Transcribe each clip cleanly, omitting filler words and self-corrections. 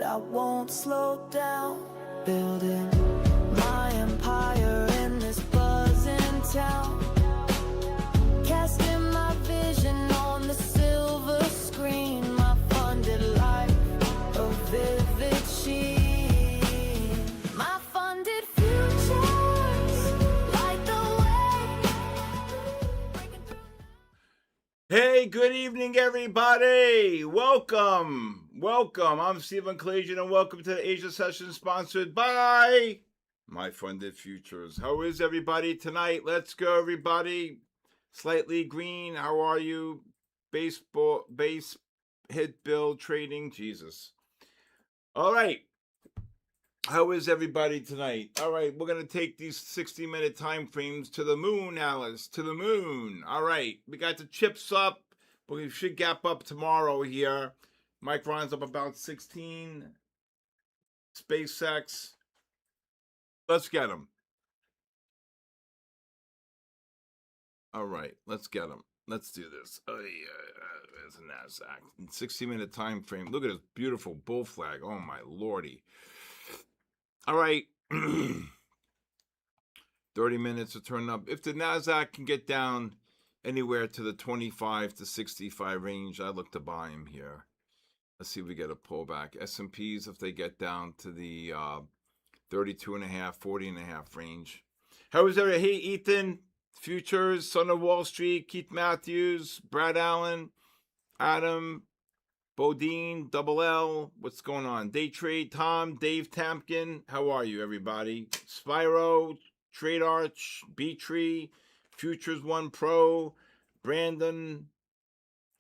I won't slow down, building my empire in this buzzing town, casting my vision on the silver screen, my funded life a vivid sheen, my funded futures light the way. Hey, good evening, everybody. Welcome. I'm Stephen Kalayjian, and welcome to the Asia session sponsored by My Funded Futures. How is everybody tonight? Let's go, everybody. Slightly green. How are you? Base hit bill trading. Jesus. All right. How is everybody tonight? All right, we're going to take these 60-minute time frames to the moon, Alice, to the moon. All right, we got the chips up, but we should gap up tomorrow here. Micron's up about 16. SpaceX. Let's get them. All right, let's get them. Let's do this. Oh, yeah, there's a NASDAQ. 60-minute time frame. Look at this beautiful bull flag. Oh, my lordy. All right. 30 minutes to turn up. If the NASDAQ can get down anywhere to the 25 to 65 range, I look to buy them here. Let's see if we get a pullback. S&Ps, if they get down to the 32.5, 40.5 range. How is there? Hey, Ethan, Futures, Son of Wall Street, Keith Matthews, Brad Allen, Adam, Bodine, Double L, what's going on? Day Trade, Tom, Dave Tampkin, how are you, everybody? Spyro, Trade Arch, B-Tree, Futures One Pro, Brandon,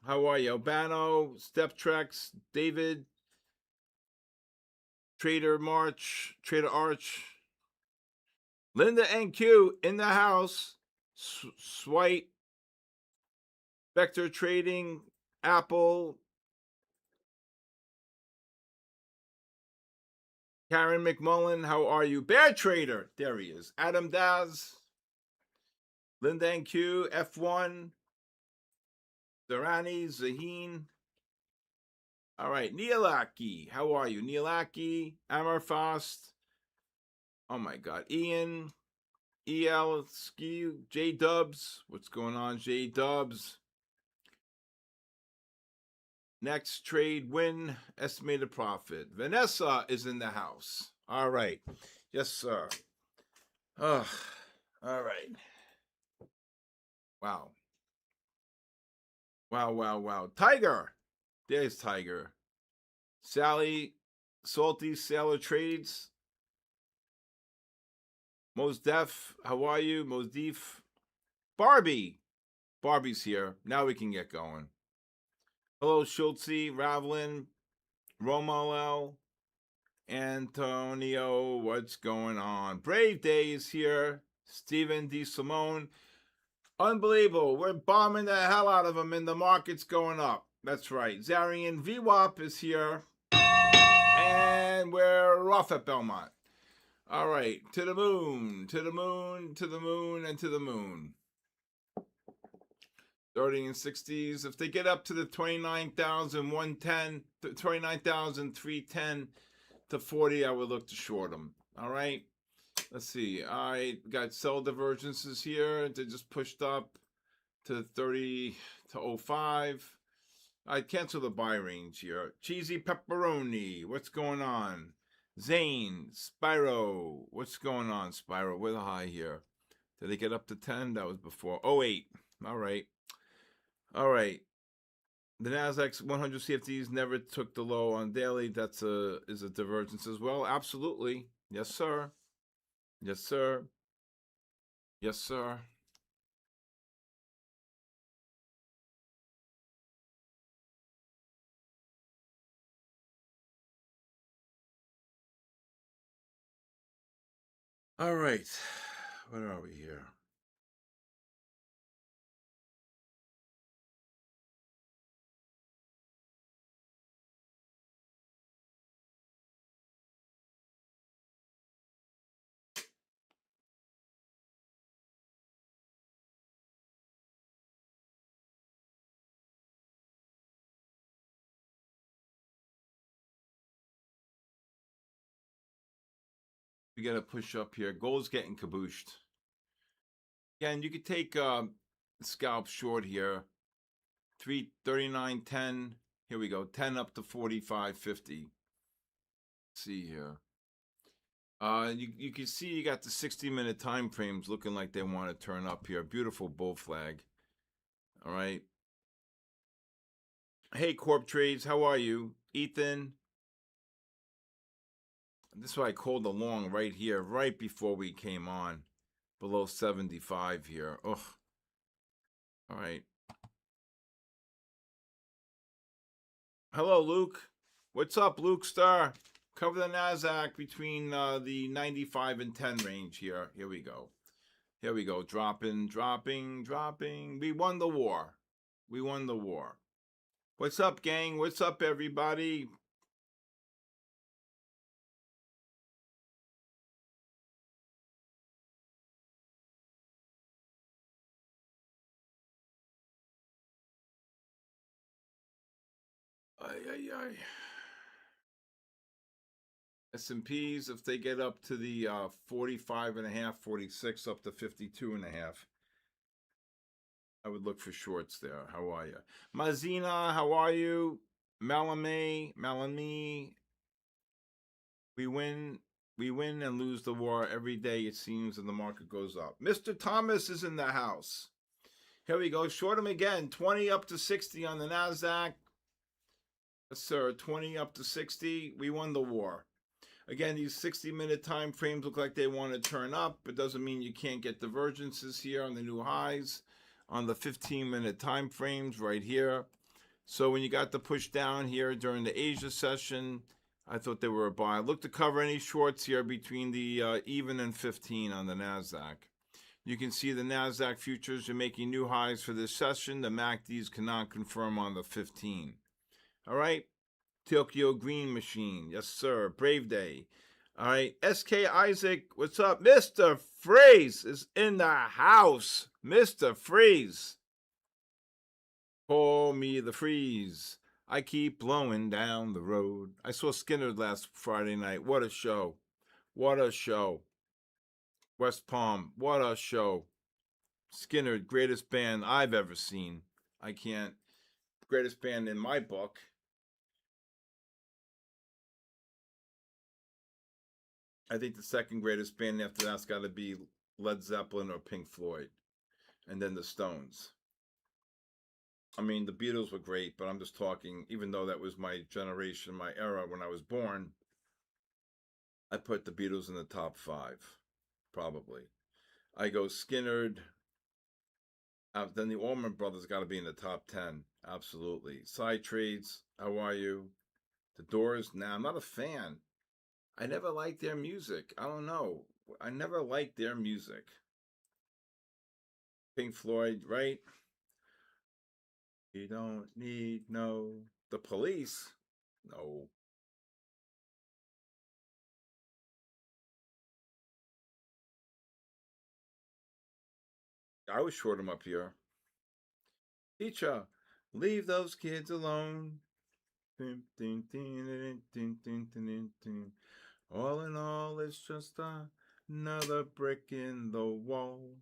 how are you? Albano, Steptrex, David, Trader March, Trader Arch, Linda NQ in the house, Swipe, Vector Trading, Apple, Karen McMullen, how are you? Bear Trader, there he is. Adam Daz, Linda NQ, F1, Zarani, Zaheen. All right, Neil Aki, how are you? Neil Aki, Amarfast. Oh my God, Ian, EL, Ski, J Dubs. What's going on, J Dubs? Next trade win, estimated profit. Vanessa is in the house. All right. Yes, sir. Oh, all right. Wow. Wow. Tiger. There's Tiger. Sally, Salty Sailor Trades. Mos Def, how are you? Mos Def. Barbie. Barbie's here. Now we can get going. Hello, Schultze, Ravlin, Romo, Antonio, what's going on? Brave Day is here. Stephen D. Simone. Unbelievable. We're bombing the hell out of them, and the market's going up. That's right. Zarian VWAP is here. And we're off at Belmont. All right. To the moon, to the moon, to the moon, and to the moon. 30 and 60s. If they get up to the 29,110, 29,310 to 40, I would look to short them. All right. Let's see. I got sell divergences here. They just pushed up to 30 to 05. I'd cancel the buy range here. Cheesy Pepperoni. What's going on? Zane. Spyro. What's going on, Spyro? We're the high here. Did they get up to 10? That was before. 08. All right. All right. The Nasdaq's 100 CFDs never took the low on daily. That's is a divergence as well. Absolutely. Yes, sir. Yes, sir. Yes, sir. All right. Where are we here? We got to push up here. Gold's getting kabooshed. Again, you could take scalp short here. 339.10. Here we go. 10 up to 45.50. See here. You can see you got the 60-minute time frames looking like they want to turn up here. Beautiful bull flag. All right. Hey, Corp Trades, how are you? Ethan. This is why I called the long right here, right before we came on. Below 75 here. Ugh. All right. Hello, Luke. What's up, Luke Star? Cover the NASDAQ between the 95 and 10 range here. Here we go. Here we go. Dropping, dropping, dropping. We won the war. We won the war. What's up, gang? What's up, everybody? Ay, ay, ay. S&Ps, if they get up to the 45.5, 46, up to 52.5, I would look for shorts there. How are you? Mazina, how are you? Malame, we win and lose the war every day, it seems, and the market goes up. Mr. Thomas is in the house. Here we go. Short him again. 20 up to 60 on the NASDAQ. Yes, sir. 20 up to 60. We won the war. Again, these 60-minute time frames look like they want to turn up. It doesn't mean you can't get divergences here on the new highs on the 15-minute time frames right here. So when you got the push down here during the Asia session, I thought they were a buy. Look to cover any shorts here between the even and 15 on the NASDAQ. You can see the NASDAQ futures are making new highs for this session. The MACDs cannot confirm on the 15. All right. Tokyo Green Machine. Yes, sir. Brave Day. All right. SK Isaac, what's up? Mr. Freeze is in the house. Mr. Freeze. Call me the Freeze. I keep blowing down the road. I saw Skinner last Friday night. What a show. What a show. West Palm. What a show. Skinner, greatest band I've ever seen. I can't. Greatest band in my book. I think the second greatest band after that's got to be Led Zeppelin or Pink Floyd. And then the Stones. I mean, the Beatles were great, but I'm just talking, even though that was my generation, my era when I was born, I put the Beatles in the top 5, probably. I go Skinner, then the Allman Brothers got to be in the top 10, absolutely. Side Trades, how are you? The Doors, nah, I'm not a fan. I never liked their music. I don't know. I never liked their music. Pink Floyd, right? You don't need The Police? No. I was short them up here. Teacher, leave those kids alone. All in all, it's just another brick in the wall.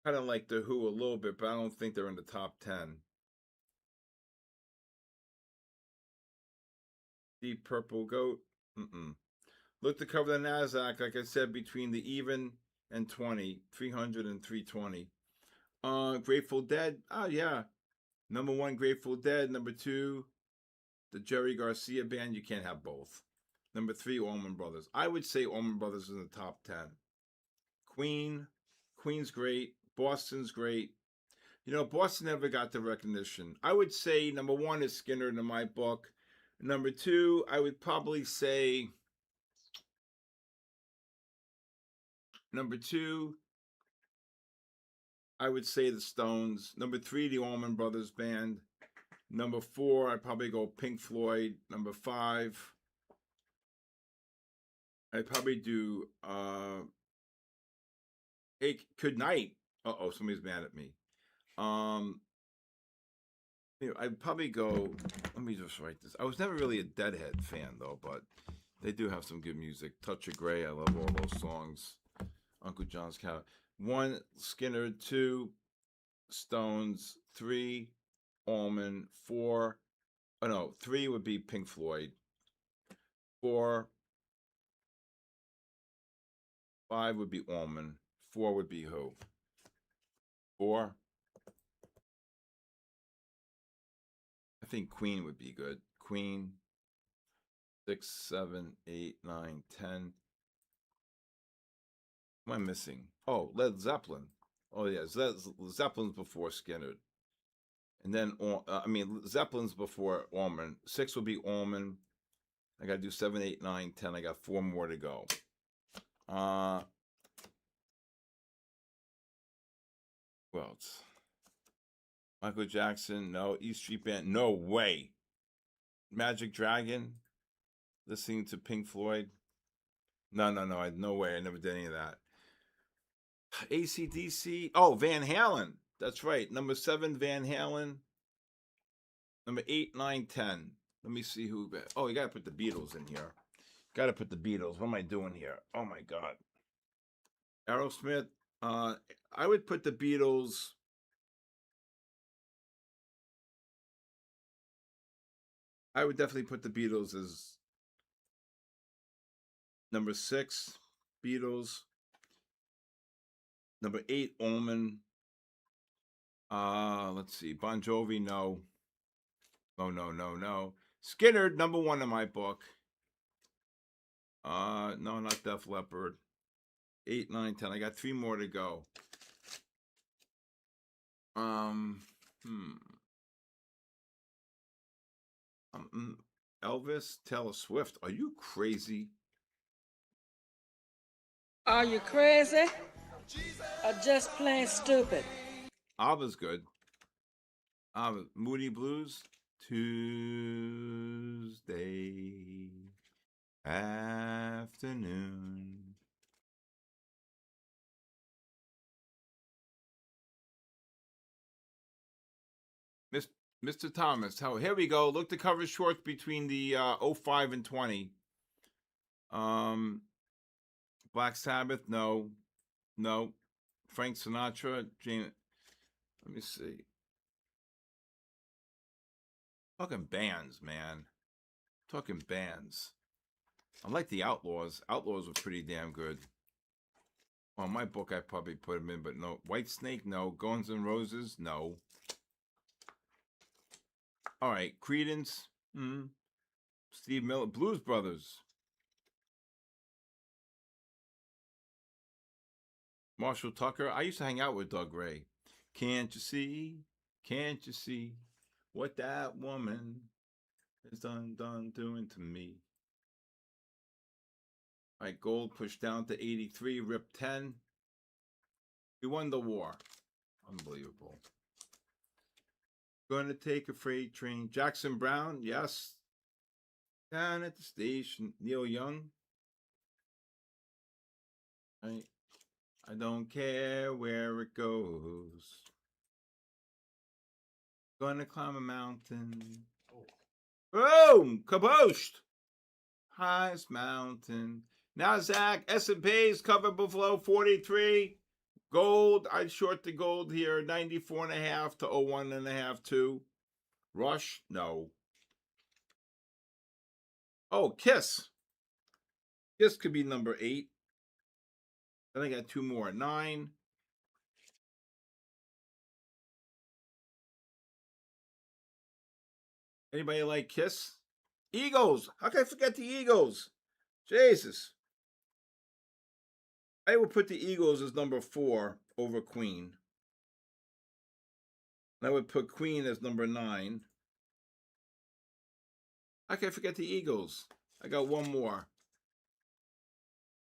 Kind of like The Who a little bit, but I don't think they're in the top 10. Deep Purple Goat. Look to cover the NASDAQ, like I said, between the even and 20, 300 and 320. Grateful Dead. Oh, yeah. Number 1, Grateful Dead. Number 2, the Jerry Garcia Band. You can't have both. Number 3, Allman Brothers. I would say Allman Brothers is in the top 10. Queen's great. Boston's great. You know, Boston never got the recognition. I would say number 1 is Skinner in my book. Number 2, I would probably say I would say the Stones. Number 3, the Allman Brothers Band. Number 4, I'd probably go Pink Floyd. Number 5, I'd probably do Hey, Good Night. Uh-oh, somebody's mad at me. I'd probably go, let me just write this. I was never really a Deadhead fan, though, but They do have some good music. Touch of Grey, I love all those songs. Uncle John's Cow. 1, Skinner. 2, Stones. 3, Allman. 4, oh no, 3 would be Pink Floyd. 4, 5 would be Allman. 4 would be who? 4. I think Queen would be good. Queen. 6, 7, 8, 9, 10. What am I missing? Oh, Led Zeppelin. Oh yeah, Zeppelin's before Skinner. And then Zeppelin's before Allman. 6 would be Allman. I gotta do 7, 8, 9, 10. I got 4 more to go. Who else? Michael Jackson, no. East Street Band, no way. Magic Dragon, listening to Pink Floyd. No, no way. I never did any of that. AC/DC. Oh, Van Halen. That's right. Number 7, Van Halen. Number 8, 9, 10. Let me see who. Oh, you gotta put the Beatles in here. Gotta put the Beatles. What am I doing here? Oh my God. Aerosmith. I would put the Beatles. I would definitely put the Beatles as number 6, Beatles. Number 8, Allman. Let's see. Bon Jovi, no. No. Skinner, number 1 in my book. No, not Def Leppard. 8, 9, 10. I got 3 more to go. Elvis, Taylor Swift. Are you crazy? Are you crazy? Or just plain stupid? ABBA's good. Moody Blues. Tuesday afternoon. Mr. Thomas, here we go. Look, the cover short between the 05 and 20. Black Sabbath, no. Frank Sinatra, Let me see. Talking bands, man. Talking bands. I like the Outlaws. Outlaws were pretty damn good. Well, my book, I probably put them in, but no. White Snake, no. Guns N' Roses, no. All right, Creedence, Steve Miller, Blues Brothers, Marshall Tucker. I used to hang out with Doug Ray. Can't you see what that woman has done doing to me? All right, gold pushed down to 83, rip 10. We won the war. Unbelievable. Gonna take a freight train. Jackson Brown, yes. Down at the station. Neil Young. I don't care where it goes. Gonna climb a mountain. Boom! Kaboshed! Highest mountain. Nasdaq, S&P's covered below 43. Gold, I'd short the gold here, 94.5 to 01.5 too. Rush, no. Oh, Kiss. Kiss could be number 8. Then I got 2 more. 9. Anybody like Kiss? Eagles. How can I forget the Eagles? Jesus. I would put the Eagles as number 4 over Queen. And I would put Queen as number 9. How can I forget the Eagles? I got 1 more.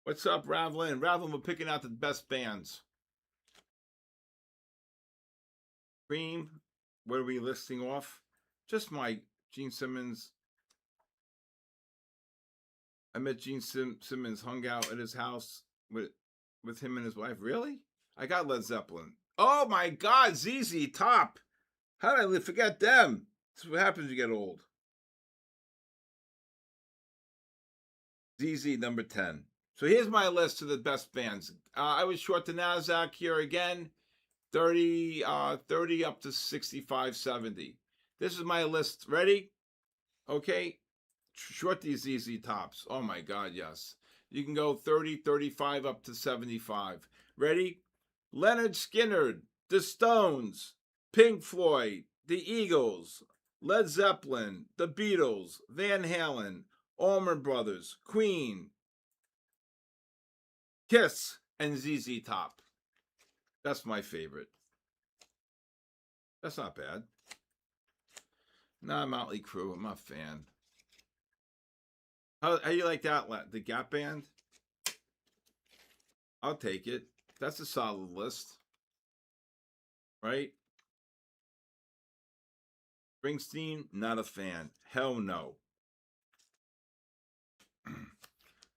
What's up, Ravlin? Ravlin, we're picking out the best bands. Cream, what are we listing off? Just my Gene Simmons. I met Gene Simmons, hung out at his house with him and his wife. Really? I got Led Zeppelin. Oh my God, ZZ Top. How did I forget them? This is what happens when you get old. ZZ number 10. So here's my list of the best bands. I was short the NASDAQ here again, 30 up to 65, 70. This is my list. Ready? Okay. Short these ZZ tops. Oh my God, yes. You can go 30, 35 up to 75. Ready? Leonard Skinner, The Stones, Pink Floyd, The Eagles, Led Zeppelin, The Beatles, Van Halen, Allman Brothers, Queen, Kiss, and ZZ Top. That's my favorite. That's not bad. Nah, Motley Crue. I'm not a fan. How you like that? The Gap Band? I'll take it. That's a solid list. Right? Springsteen, not a fan. Hell no.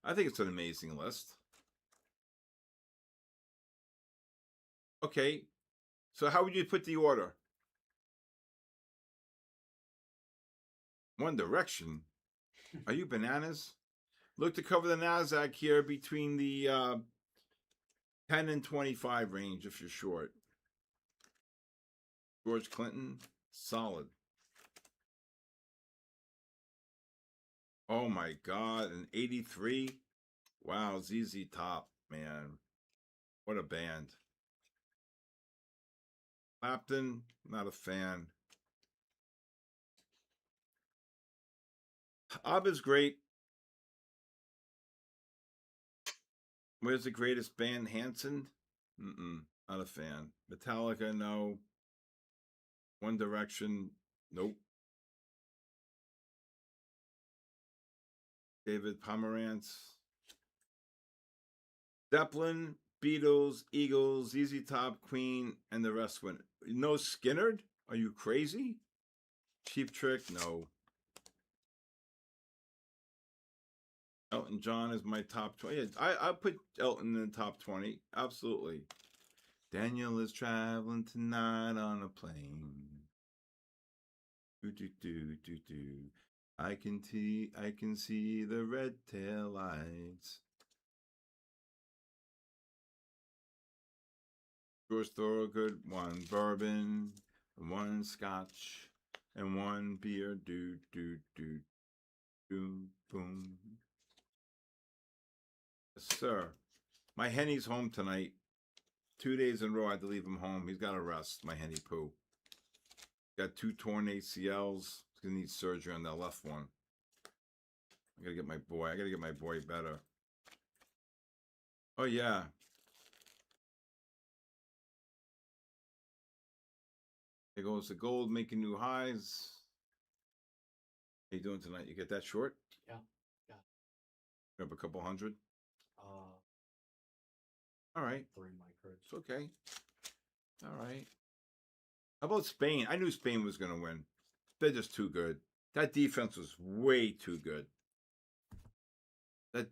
I think it's an amazing list. Okay. So how would you put the order? One Direction? Are you bananas? Look to cover the NASDAQ here between the 10 and 25 range if you're short. George Clinton, solid. Oh my God, an 83? Wow, ZZ Top, man. What a band. Clapton, not a fan. ABBA's great. Where's the greatest band? Hanson? Not a fan. Metallica, no. One Direction, nope. David Pomerantz. Zeppelin, Beatles, Eagles, ZZ Top, Queen, and the rest went. No Skinnerd? Are you crazy? Cheap Trick? No. Elton John is my top 20. I put Elton in the top 20. Absolutely. Daniel is traveling tonight on a plane. Do, do, do, do, do. I can see the red tail lights. George Thorogood, one bourbon, one scotch, and one beer. Do, do, do, do, boom. Yes, sir. My Henny's home tonight. 2 days in a row I had to leave him home. He's got to rest, my Henny Poo. Got 2 torn ACLs. He's going to need surgery on that left one. I got to get my boy better. Oh, yeah. There goes the gold making new highs. How you doing tonight? You get that short? Yeah. Grab a couple hundred? Uh, All right. 3 micros. It's okay. All right. How about Spain? I knew Spain was going to win. They're just too good. That defense was way too good. That.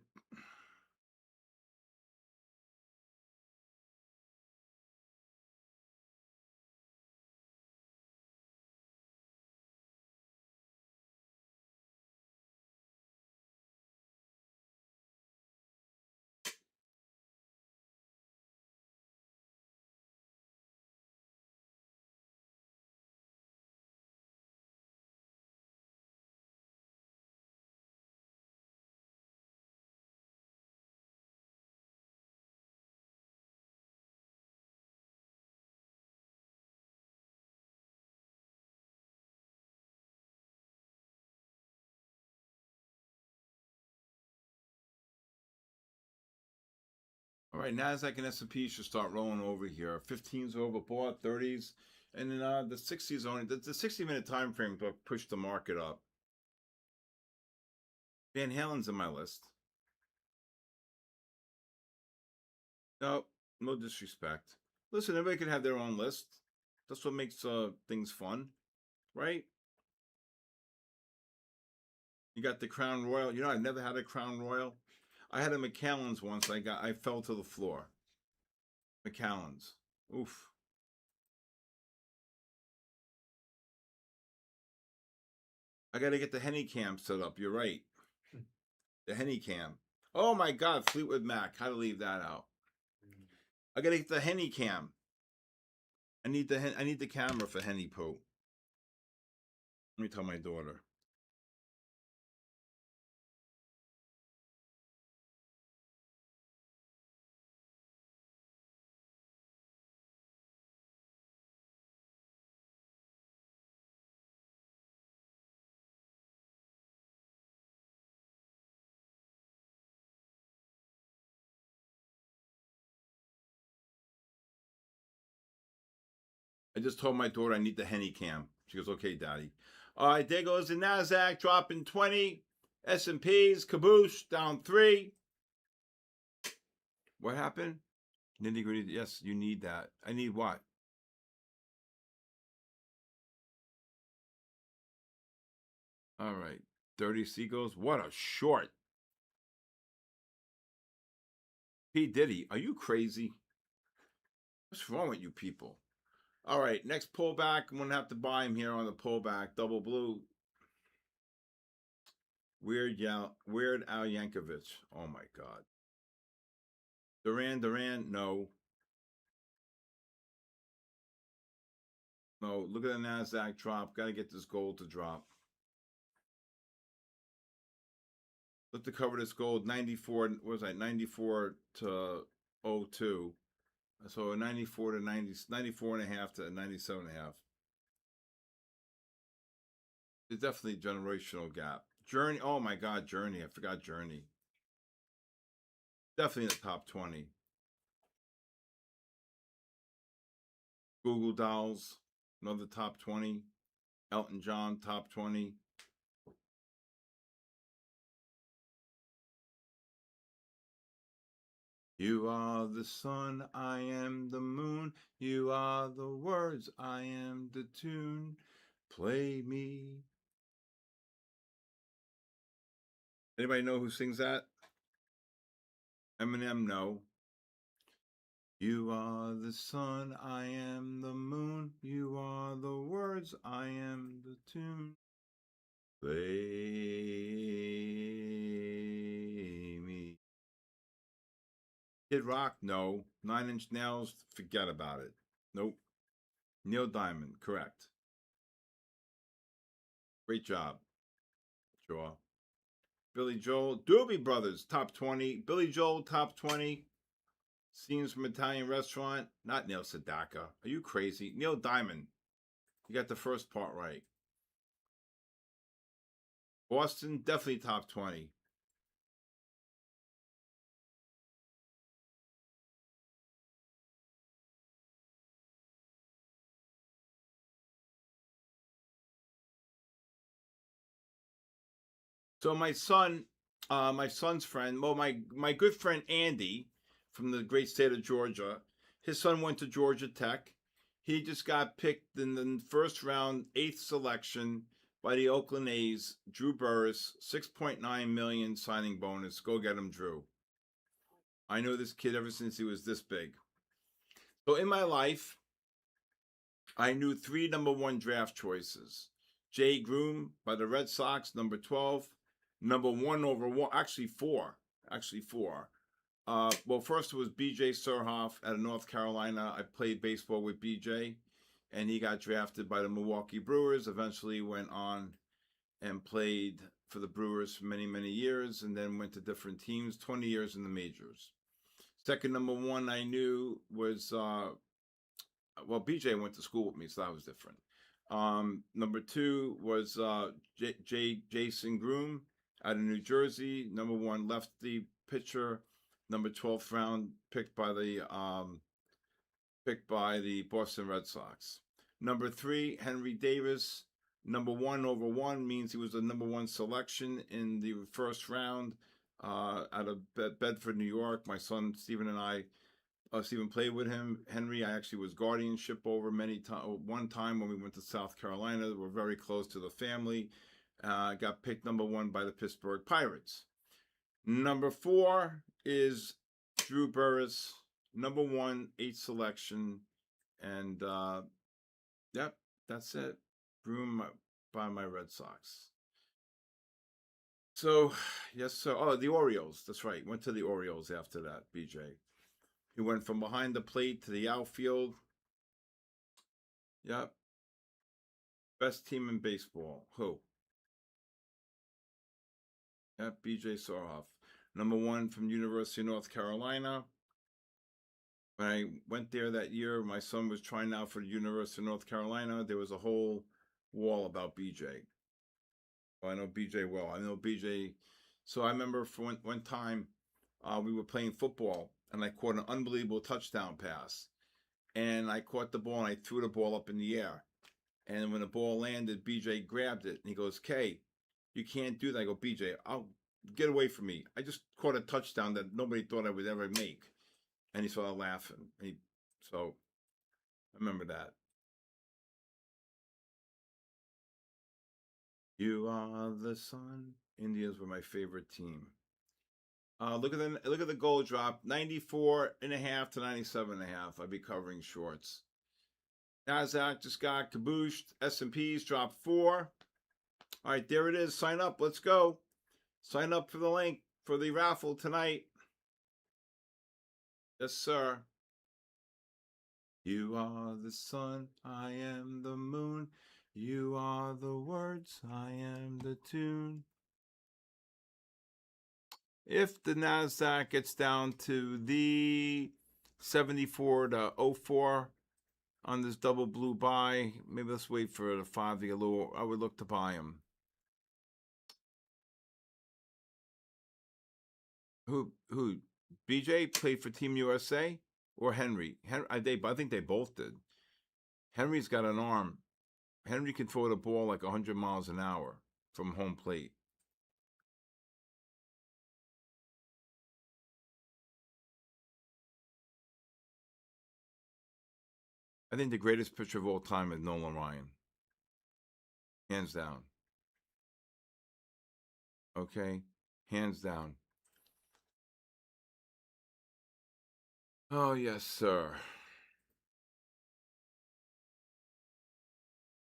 All right, NASDAQ and S&P should start rolling over here. 15s overbought, 30s, and then the 60s only. The 60-minute time frame pushed the market up. Van Halen's in my list. No, no disrespect. Listen, everybody can have their own list. That's what makes things fun, right? You got the Crown Royal. You know, I've never had a Crown Royal. I had a Macallan's once. I fell to the floor. Macallan's. Oof. I got to get the Henny cam set up. You're right. The Henny Cam. Oh my God, Fleetwood Mac. How to leave that out? I gotta get the Henny Cam. I need the camera for Henny Poo. Let me tell my daughter. I just told my daughter I need the Henny Cam. She goes, okay, Daddy. All right, there goes the NASDAQ dropping 20. S&P's caboose down 3. What happened? Nitty gritty. Yes, you need that. I need what? All right. 30 Seagulls. What a short. P. Diddy, are you crazy? What's wrong with you people? All right, next pullback. I'm going to have to buy him here on the pullback. Double blue. Weird Al Yankovic. Oh, my God. Duran, no. No, look at the NASDAQ drop. Got to get this gold to drop. Look to cover this gold. 94, what was that? 94 to 02. So 94 to 90, 94 and a half to 97 and a half. It's definitely a generational gap. Journey, oh my God, Journey. I forgot Journey. Definitely in the top 20. Google Dolls, another top 20. Elton John, top 20. You are the sun, I am the moon. You are the words, I am the tune. Play me. Anybody know who sings that? Eminem, no. You are the sun, I am the moon. You are the words, I am the tune. Play me. Kid Rock, no. 9 Inch Nails, forget about it. Nope. Neil Diamond, correct. Great job. Sure. Billy Joel, Doobie Brothers, top 20. Billy Joel, top 20. Scenes from Italian Restaurant, not Neil Sedaka. Are you crazy? Neil Diamond. You got the first part right. Boston, definitely top 20. So my son's friend, well, my good friend Andy from the great state of Georgia, his son went to Georgia Tech. He just got picked in the first round, 8th selection by the Oakland A's. Drew Burris, 6.9 million signing bonus. Go get him, Drew. I know this kid ever since he was this big. So in my life, I knew 3 number 1 draft choices. Jay Groom by the Red Sox, number 12. Number 1 overall, actually 4. Well, first it was B.J. Surhoff out of North Carolina. I played baseball with B.J., and he got drafted by the Milwaukee Brewers. Eventually went on and played for the Brewers for many, many years, and then went to different teams, 20 years in the majors. Second number 1 I knew was, well, B.J. went to school with me, so that was different. Number 2 was Jason Groom out of New Jersey. Number 1 lefty pitcher. Number 12th round picked by the Boston Red Sox. Number 3, Henry Davis. Number 1 over 1 means he was the number 1 selection in the first round out of Bedford, New York. My son Stephen and I. Stephen played with him. Henry, I actually was guardianship over one time when we went to South Carolina. We're very close to the family. Got picked number 1 by the Pittsburgh Pirates. Number 4 is Drew Burris, number 1, 8th selection. And, yep, that's it. Groomed by my Red Sox. So, yes, sir. Oh, the Orioles. That's right. Went to the Orioles after that, BJ. He went from behind the plate to the outfield. Yep. Best team in baseball. Who? Yep, BJ Soroff. Number one from University of North Carolina. When I went there that year, my son was trying out for the University of North Carolina. There was a whole wall about BJ. Well, I know BJ well. I know BJ. So I remember for one time we were playing football and I caught an unbelievable touchdown pass. And I caught the ball and I threw the ball up in the air. And when the ball landed, BJ grabbed it and he goes, "Kay, you can't do that." I go, "BJ, I'll get away from me. I just caught a touchdown that nobody thought I would ever make." And he started laughing. So I remember that. You are the sun. Indians were my favorite team. Look at the goal drop, 94.5 to 97.5. I'd be covering shorts. Nasdaq just got kabooshed. S&Ps dropped 4. All right, there it is. Sign up. Let's go. Sign up for the link for the raffle tonight. Yes, sir. You are the sun, I am the moon. You are the words, I am the tune. If the NASDAQ gets down to the 74 to 04 on this double blue buy, maybe let's wait for the 5 to get lower. I would look to buy them. Who? BJ played for Team USA or Henry? I think they both did. Henry's got an arm. Henry can throw the ball like 100 miles an hour from home plate. I think the greatest pitcher of all time is Nolan Ryan. Hands down. Okay? Hands down. Oh, yes, sir.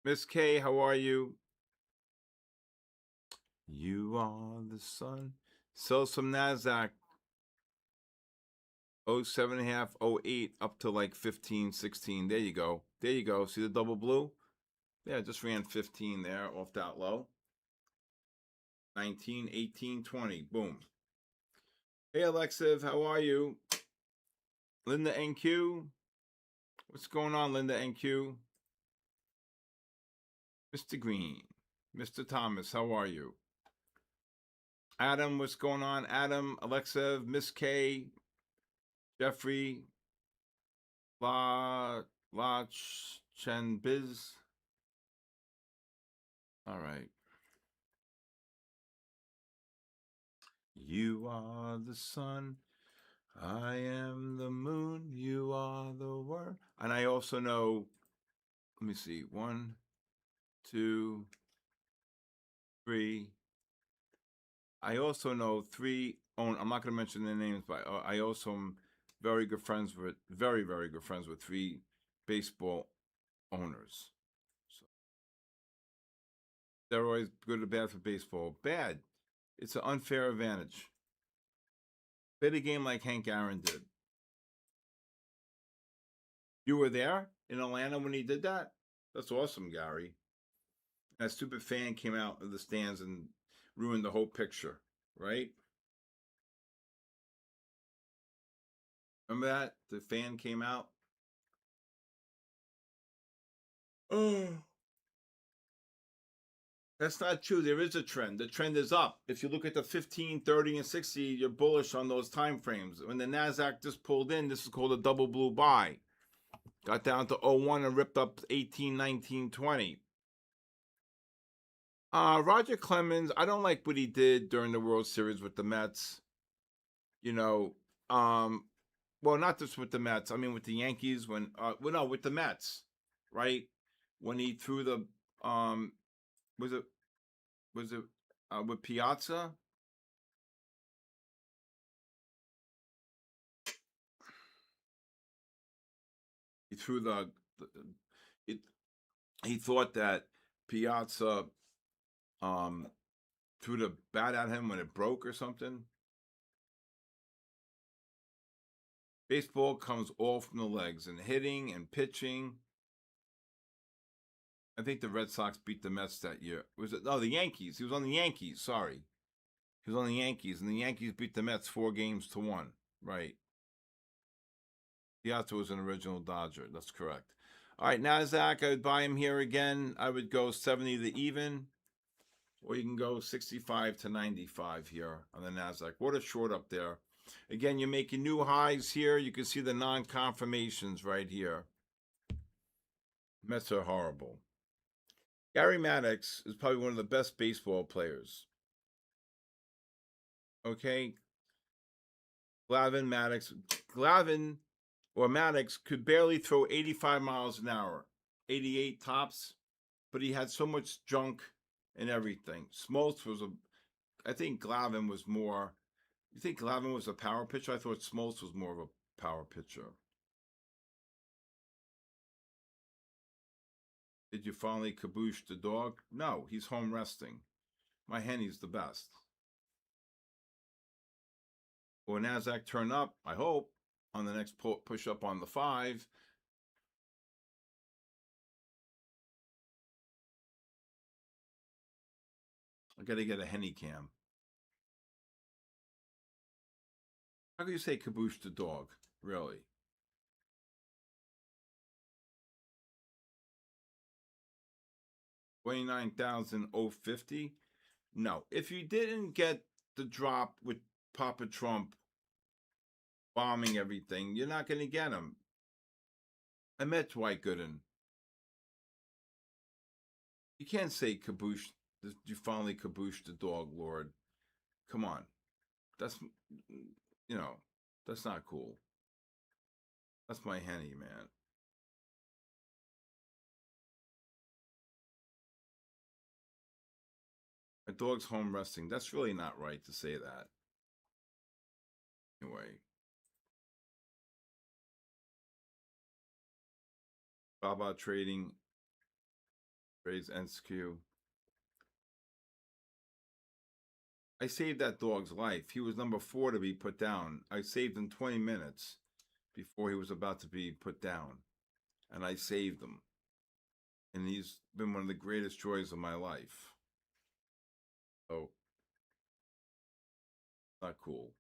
Miss K, how are you? You are the sun. Sell some NASDAQ. 07.5, 08, up to like 15, 16. There you go. There you go. See the double blue? Yeah, just ran 15 there off that low. 19, 18, 20. Boom. Hey, Alexiv, how are you? Linda NQ. What's going on, Linda NQ? Mr. Green. Mr. Thomas, how are you? Adam, what's going on? Adam, Alexiv, Miss K, Jeffrey, La Chen Biz. All right. You are the sun. I am the moon. You are the word. And I also know, let me see, 1, 2, 3. I also know 3 I'm not going to mention their names, but I also am very good friends with 3 baseball owners. So, steroids, good or bad for baseball? Bad. It's an unfair advantage. Play the game like Hank Aaron did. You were there in Atlanta when he did that? That's awesome, Gary. That stupid fan came out of the stands and ruined the whole picture, right? Remember that? The fan came out. Oh, that's not true. There is a trend. The trend is up. If you look at the 15, 30, and 60, you're bullish on those time frames. When the NASDAQ just pulled in, this is called a double blue buy. Got down to 01 and ripped up 18, 19, 20. Roger Clemens, I don't like what he did during the World Series with the Mets. You know, well, not just with the Mets. I mean, with the Yankees with the Mets, right? When he threw the, was it with Piazza? He threw he thought that Piazza, threw the bat at him when it broke or something. Baseball comes all from the legs, and hitting and pitching. I think the Red Sox beat the Mets that year. Was it? No, the Yankees. He was on the Yankees. Sorry. He was on the Yankees, and the Yankees beat the Mets 4-1. Right. Piazza was an original Dodger. That's correct. All right, NASDAQ, I would buy him here again. I would go 70 to even, or you can go 65 to 95 here on the NASDAQ. What a short up there. Again, you're making new highs here. You can see the non-confirmations right here. Mets are horrible. Gary Maddox is probably one of the best baseball players. Okay? Glavin or Maddox could barely throw 85 miles an hour, 88 tops, but he had so much junk and everything. Smoltz was I think Glavin was more, you think Glavin was a power pitcher? I thought Smoltz was more of a power pitcher. Did you finally kaboosh the dog? No, he's home resting. My Henny's the best. Will NASDAQ turn up? I hope. On the next push up on the 5. I got to get a Henny cam. How can you say kaboosh the dog? Really? $29,050? No. If you didn't get the drop with Papa Trump bombing everything, you're not going to get him. I met Dwight Gooden. You can't say kaboosh. You finally kabooshed the dog, Lord. Come on. That's, that's not cool. That's my Henny, man. My dog's home resting. That's really not right to say that. Anyway. Baba Trading. Trades NSQ. I saved that dog's life. He was number 4 to be put down. I saved him 20 minutes before he was about to be put down. And I saved him. And he's been one of the greatest joys of my life. So, not cool.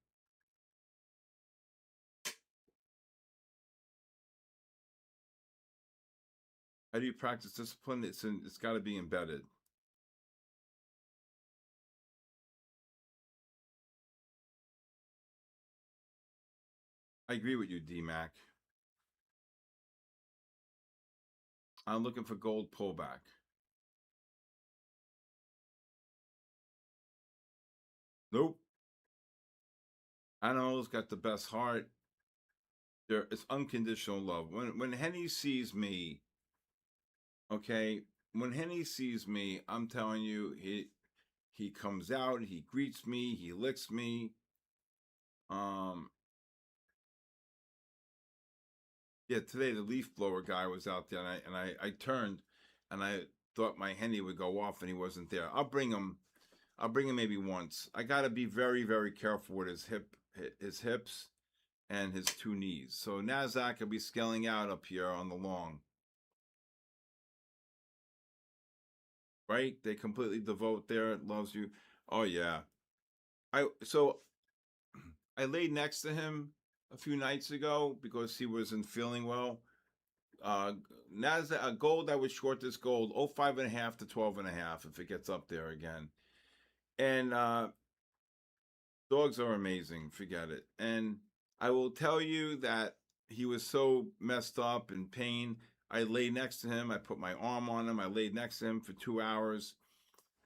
How do you practice discipline? It's got to be embedded. I agree with you, D-Mac. I'm looking for gold pullback. Nope. Animals got the best heart. It's unconditional love. When Henny sees me, okay, when Henny sees me, I'm telling you, he comes out, he greets me, he licks me. Yeah, today the leaf blower guy was out there, and I turned, and I thought my Henny would go off, and he wasn't there. I'll bring him maybe once. I got to be very, very careful with his hips, and his 2 knees. So NASDAQ will be scaling out up here on the long. Right? They completely devote there. It loves you. Oh yeah. I laid next to him a few nights ago because he wasn't feeling well. NASDAQ gold, I would short this gold 05.5 to 12.5 if it gets up there again. And dogs are amazing. Forget it. And I will tell you that he was so messed up in pain. I laid next to him. I put my arm on him. I laid next to him for 2 hours.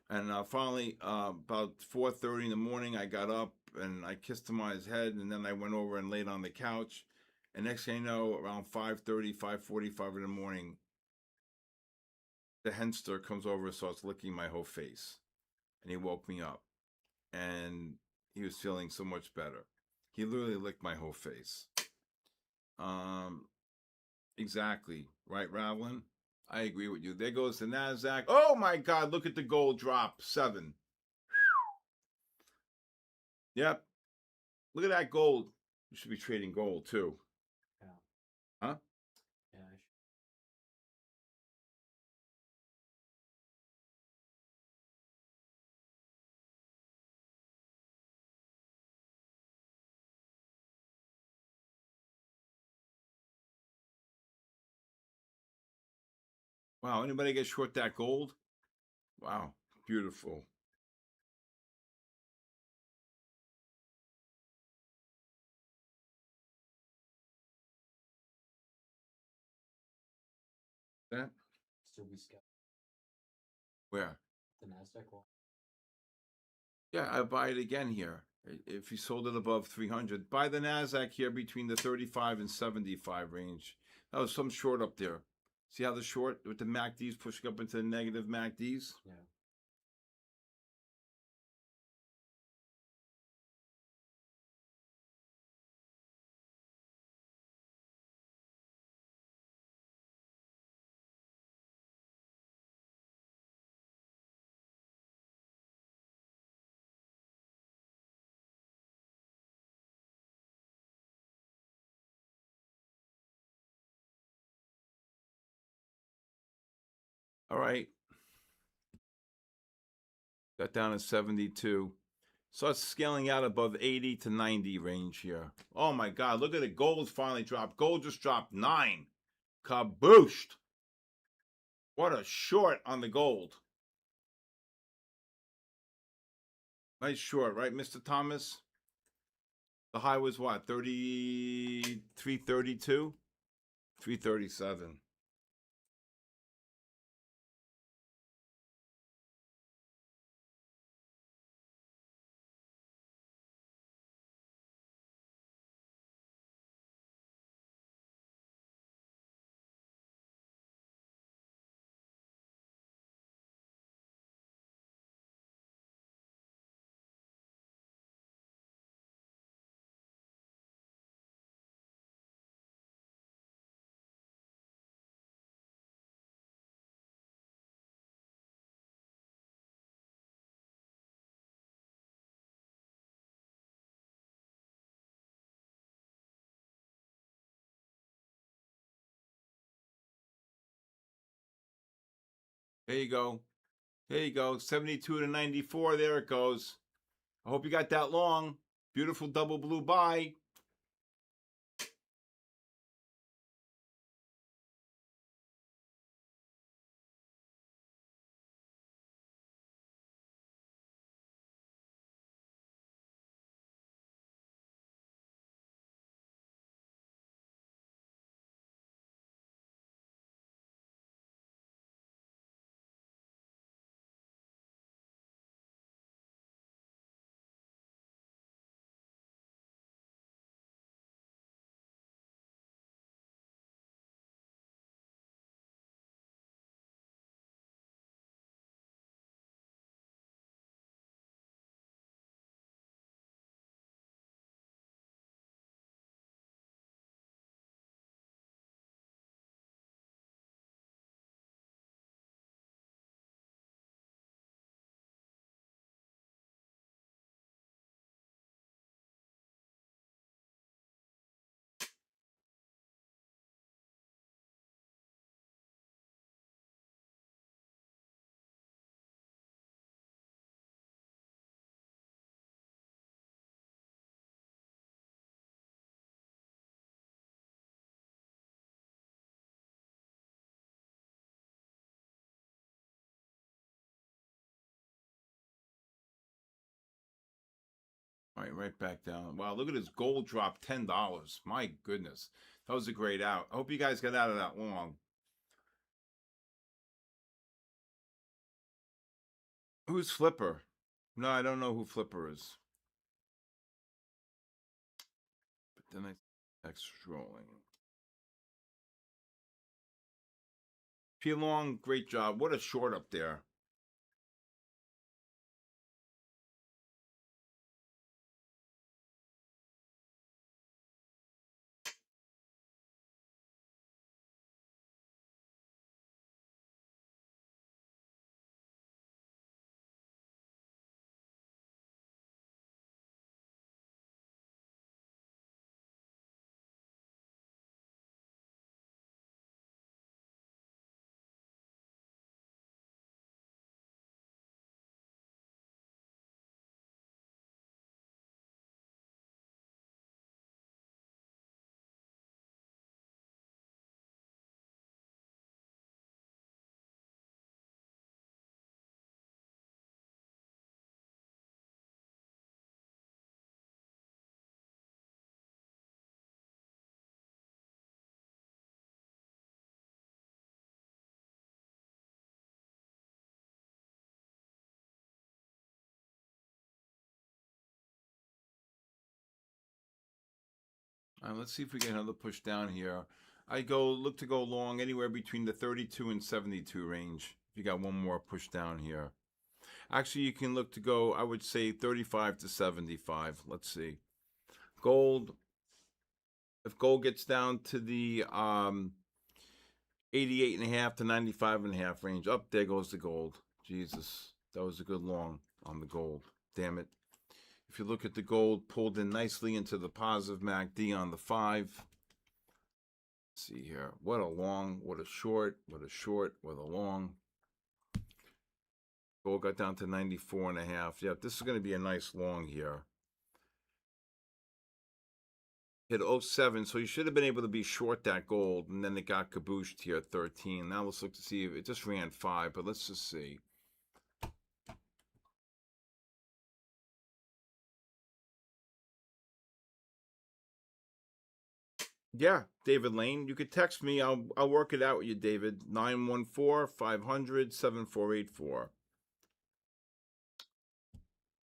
And finally, about 4:30 in the morning, I got up and I kissed him on his head. And then I went over and laid on the couch. And next thing you know, around 5:30, 5:45 in the morning, the Henster comes over and starts licking my whole face. And he woke me up. And he was feeling so much better. He literally licked my whole face. Exactly. Right, Ravlin? I agree with you. There goes the NASDAQ. Oh my God, look at the gold drop. 7. Yep. Look at that gold. You should be trading gold too. Yeah. Huh? Yeah. Wow. Anybody get short that gold? Wow. Beautiful. That Still be scared. where? The Nasdaq one. Yeah, I buy it again here. If you sold it above 300, buy the Nasdaq here between the 35 and 75 range. That was some short up there. See how the short with the MACDs pushing up into the negative MACDs? Yeah. All right. Got down to 72. Starts scaling out above 80 to 90 range here. Oh my God, look at it. Gold finally dropped. Gold just dropped 9. Kabooshed. What a short on the gold. Nice short, right, Mr. Thomas? The high was what? 332? 337. There you go. There you go. 72 to 94. There it goes. I hope you got that long. Beautiful double blue buy. All right, right back down. Wow, look at this gold drop, $10. My goodness. That was a great out. I hope you guys got out of that long. Who's Flipper? No, I don't know who Flipper is. But then I next rolling. P Long, great job. What a short up there. Let's see if we get another push down here. I look to go long anywhere between the 32 and 72 range. If you got one more push down here. Actually, you can look to go, I would say 35 to 75. Let's see. Gold, if gold gets down to the 88.5 to 95.5 range, up there goes the gold. Jesus, that was a good long on the gold. Damn it. If you look at the gold, pulled in nicely into the positive MACD on the 5. Let's see here. What a long, what a short, what a short, what a long. Gold got down to 94.5. Yep, this is going to be a nice long here. Hit 07, so you should have been able to be short that gold, and then it got cabooshed here at 13. Now let's look to see if it just ran 5, but let's just see. Yeah, David Lane. You could text me. I'll work it out with you, David. 914-500-7484.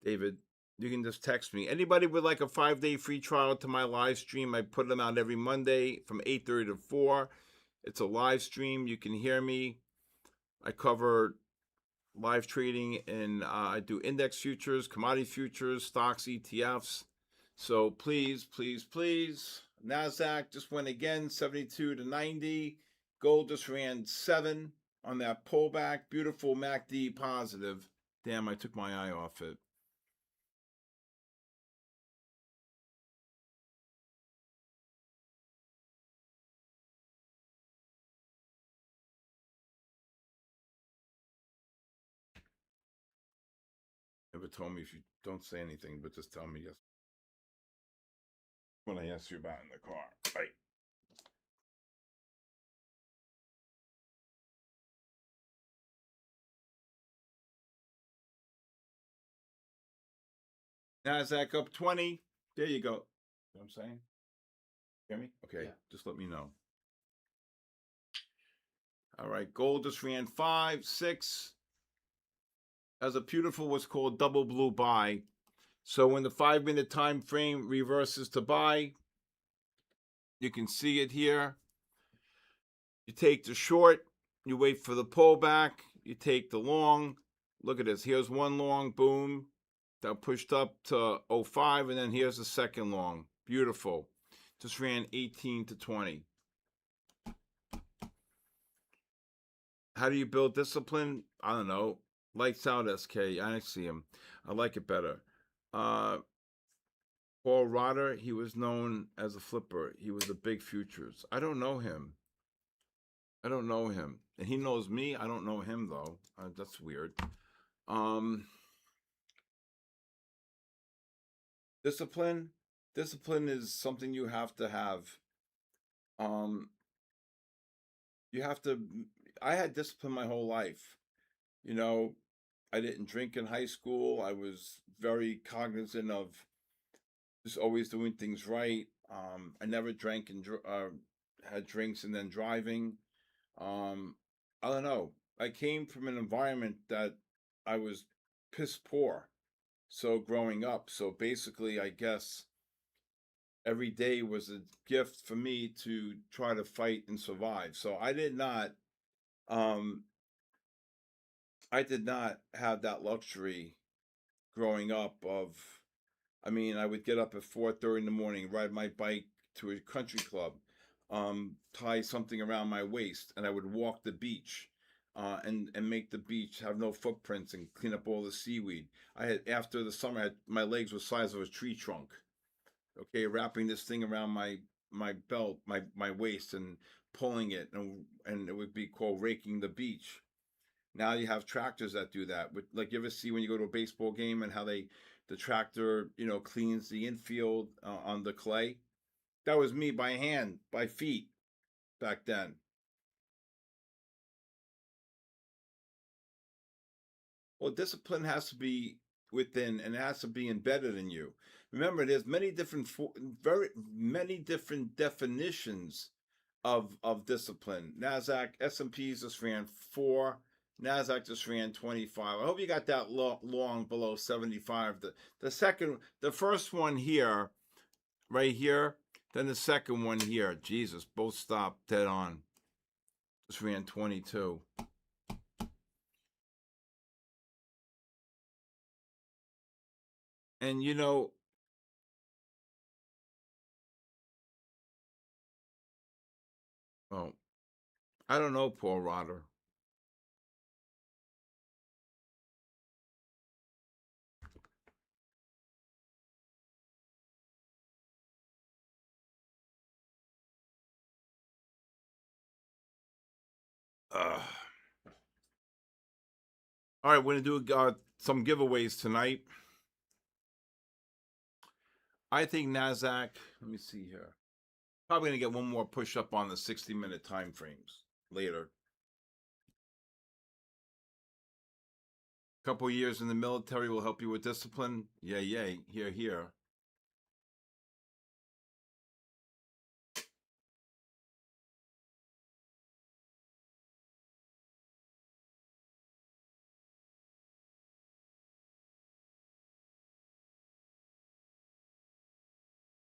David, you can just text me. Anybody would like a 5-day free trial to my live stream? I put them out every Monday from 8:30 to 4. It's a live stream. You can hear me. I cover live trading, and I do index futures, commodity futures, stocks, ETFs. So please, please, please. NASDAQ just went again, 72 to 90. Gold just ran 7 on that pullback. Beautiful MACD positive. Damn, I took my eye off it. Never told me if you don't say anything, but just tell me yes. When I ask you about in the car. Right. NASDAQ up 20. There you go. You know what I'm saying? Hear me? Okay, Yeah. just let me know. All right, gold just ran 5, 6. As a beautiful what's called double blue buy. So when the 5-minute time frame reverses to buy, you can see it here. You take the short, you wait for the pullback, you take the long. Look at this. Here's one long, boom. That pushed up to 05, and then here's the second long. Beautiful. Just ran 18 to 20. How do you build discipline? I don't know. Lights out SK. I see him. I like it better. Paul Rotter, he was known as a flipper. He was a big futures. I don't know him. I don't know him. And he knows me. I don't know him, though. That's weird. Discipline. Discipline is something you have to have. You have to. I had discipline my whole life. You know, I didn't drink in high school. I was very cognizant of just always doing things right. I never drank and had drinks and then driving. I don't know. I came from an environment that I was piss poor. So growing up, so basically, I guess every day was a gift for me to try to fight and survive. So I did not have that luxury growing up of, I mean, I would get up at 4:30 in the morning, ride my bike to a country club, tie something around my waist, and I would walk the beach, and make the beach have no footprints and clean up all the seaweed. After the summer, my legs were the size of a tree trunk. Okay, wrapping this thing around my belt, my waist, and pulling it, and it would be called raking the beach. Now you have tractors that do that. Like, you ever see when you go to a baseball game and how the tractor, cleans the infield on the clay? That was me by hand, by feet back then. Well, discipline has to be within, and it has to be embedded in you. Remember, there's very many different definitions of discipline. NASDAQ, S&Ps just ran 4. NASDAQ just ran 25. I hope you got that long below 75. The first one here, right here, Then the second one here, Jesus, both stopped dead on. Just ran 22. And you know, oh, I don't know, Paul Rotter. All right, we're gonna do some giveaways tonight. I think Nasdaq. Let me see here. Probably gonna get one more push up on the 60-minute time frames later. Couple years in the military will help you with discipline. Yeah, yay. Here, here.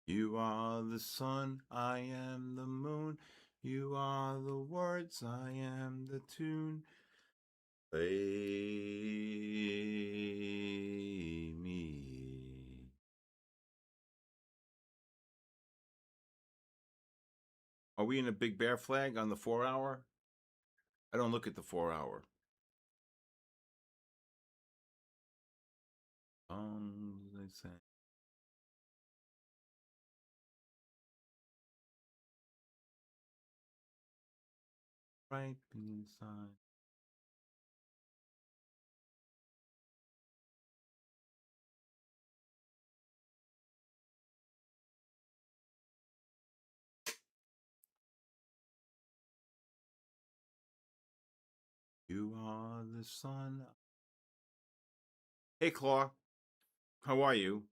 You are the sun, I am the moon. You are the words, I am the tune. Play me. Are we in a big bear flag on the 4 hour? I don't look at the 4 hour. They say. Right beside. You are the sun. Hey, Claw. How are you?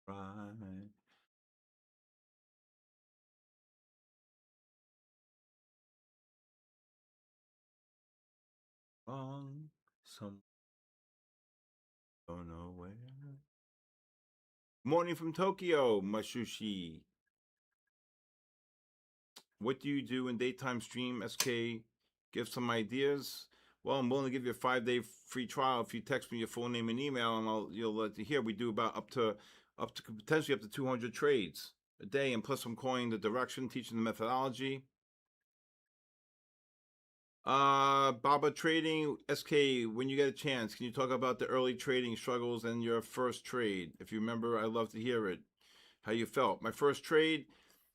Right. Wrong. Some don't know where. Morning from Tokyo, Mashushi. What do you do in daytime stream, SK? Give some ideas. Well, I'm willing to give you a 5-day free trial if you text me your full name and email, and you'll let you hear. We do about up to potentially up to 200 trades a day, and plus I'm calling the direction, teaching the methodology. Baba Trading, SK, when you get a chance, can you talk about the early trading struggles and your first trade? If you remember, I'd love to hear it. How you felt. My first trade,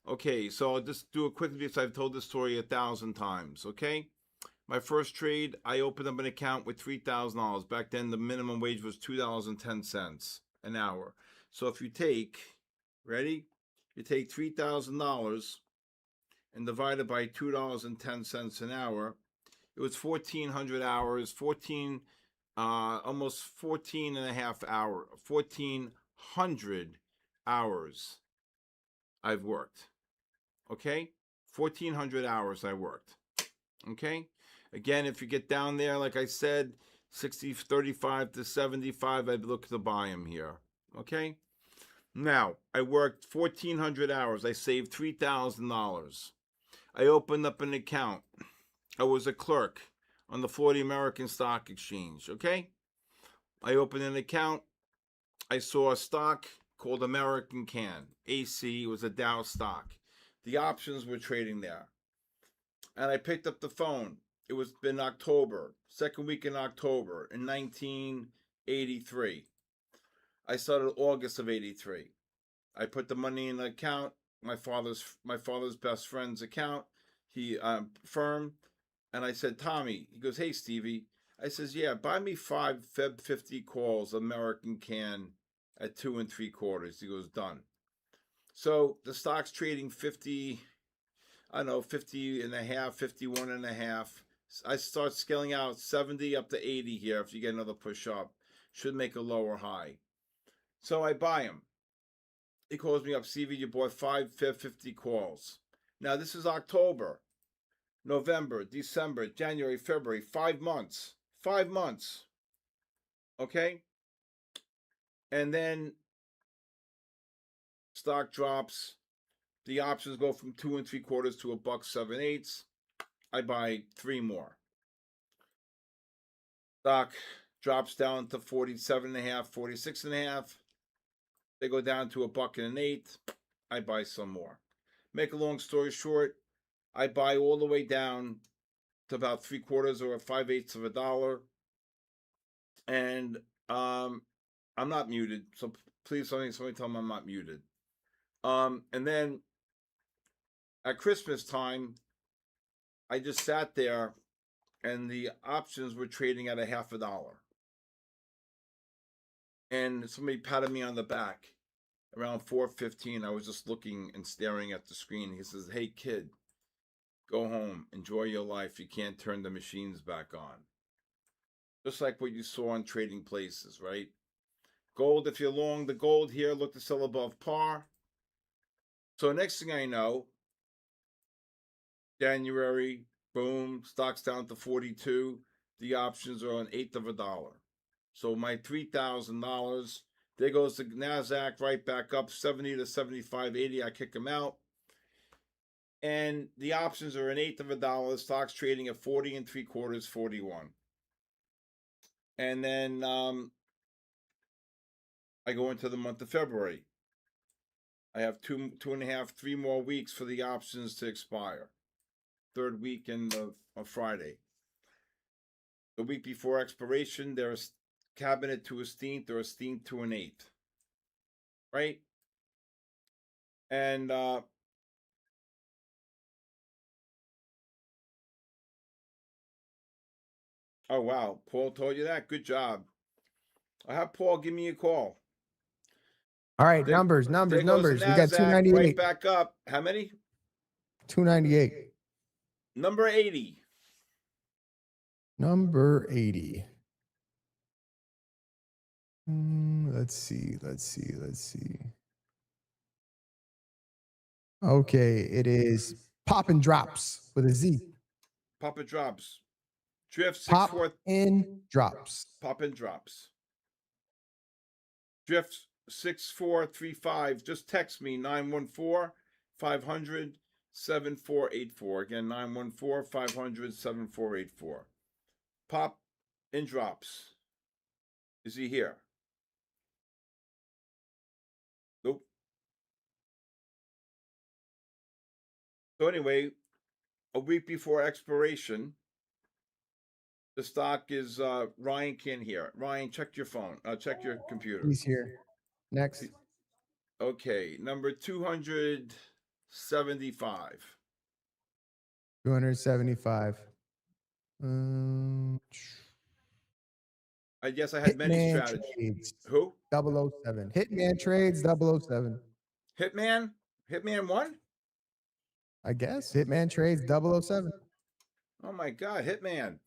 okay, so I'll just do a quick because I've told this story 1,000 times, okay? My first trade, I opened up an account with $3,000. Back then, the minimum wage was $2.10 an hour. So if you take, ready? You take $3,000 and divide it by $2.10 an hour. It was 1,400 hours, almost 14 and a half hours, 1,400 hours I've worked. Okay? 1,400 hours I worked. Okay? Again, if you get down there, like I said, 35 to 75, I'd look to buy them here. Okay? Now, I worked 1,400 hours. I saved $3,000. I opened up an account. I was a clerk on the Florida American Stock Exchange, okay? I opened an account. I saw a stock called American Can. AC was a Dow stock. The options were trading there. And I picked up the phone. It was been October, second week in October in 1983. I started August of 83. I put the money in the account, my father's best friend's account, firm. And I said, Tommy, he goes, hey, Stevie. I says, yeah, buy me 5 Feb 50 calls American Can at 2 3/4. He goes, done. So the stock's trading 50. I don't know, 50 and a half, 51 and a half. I start scaling out 70 up to 80 here. If you get another push up, should make a lower high. So I buy him. He calls me up, CV, you bought 550 calls. Now this is October, November, December, January, February, 5 months. 5 months. Okay? And then stock drops. The options go from 2 3/4 to $1.78. I buy 3 more. Stock drops down to 47 and a half, 46 and a half. They go down to $1.08. I buy some more. Make a long story short, I buy all the way down to about 3/4 or 5/8 of a dollar. And I'm not muted, so please somebody tell me I'm not muted. And then at Christmas time, I just sat there and the options were trading at a half a dollar. And somebody patted me on the back around 4:15. I was just looking and staring at the screen. He says, "Hey kid, go home, enjoy your life. You can't turn the machines back on." Just like what you saw on Trading Places, right? Gold, if you're long the gold here, look to sell above par. So next thing I know, January, boom, stock's down to 42. The options are an eighth of a dollar. So my $3,000, there goes the NASDAQ right back up 70 to 75, 80. I kick them out. And the options are an eighth of a dollar. Stock's trading at 40 3/4, 41. And then I go into the month of February. I have 2.5, 3 more weeks for the options to expire. Third weekend of Friday. The week before expiration, there's cabinet to a steenth or a steenth to an eighth. Right? And oh wow, Paul told you that. Good job. I have Paul give me a call. All right, There numbers. goes the We got NASDAQ 298. right back up. How many? 298. Number 80. Number 80. Let's see. Okay, it is Pop and Drops with a Z. Papa drops. Drift 6 Pop 4. and Drops. Pop and drops. Drift 6435. Just text me 914-500-7484. Again, 914-500-7484. Pop and drops. Is he here? Nope. So anyway, a week before expiration, the stock is Ryan can't hear. Ryan, check your phone. Check your computer. He's here. Next. Okay, number 275. 275. I guess I had many Hitman strategies. Trades. Who? 007. Hitman Trades 007. Hitman? Hitman 1? I guess. Hitman Trades 007. Oh my God, Hitman.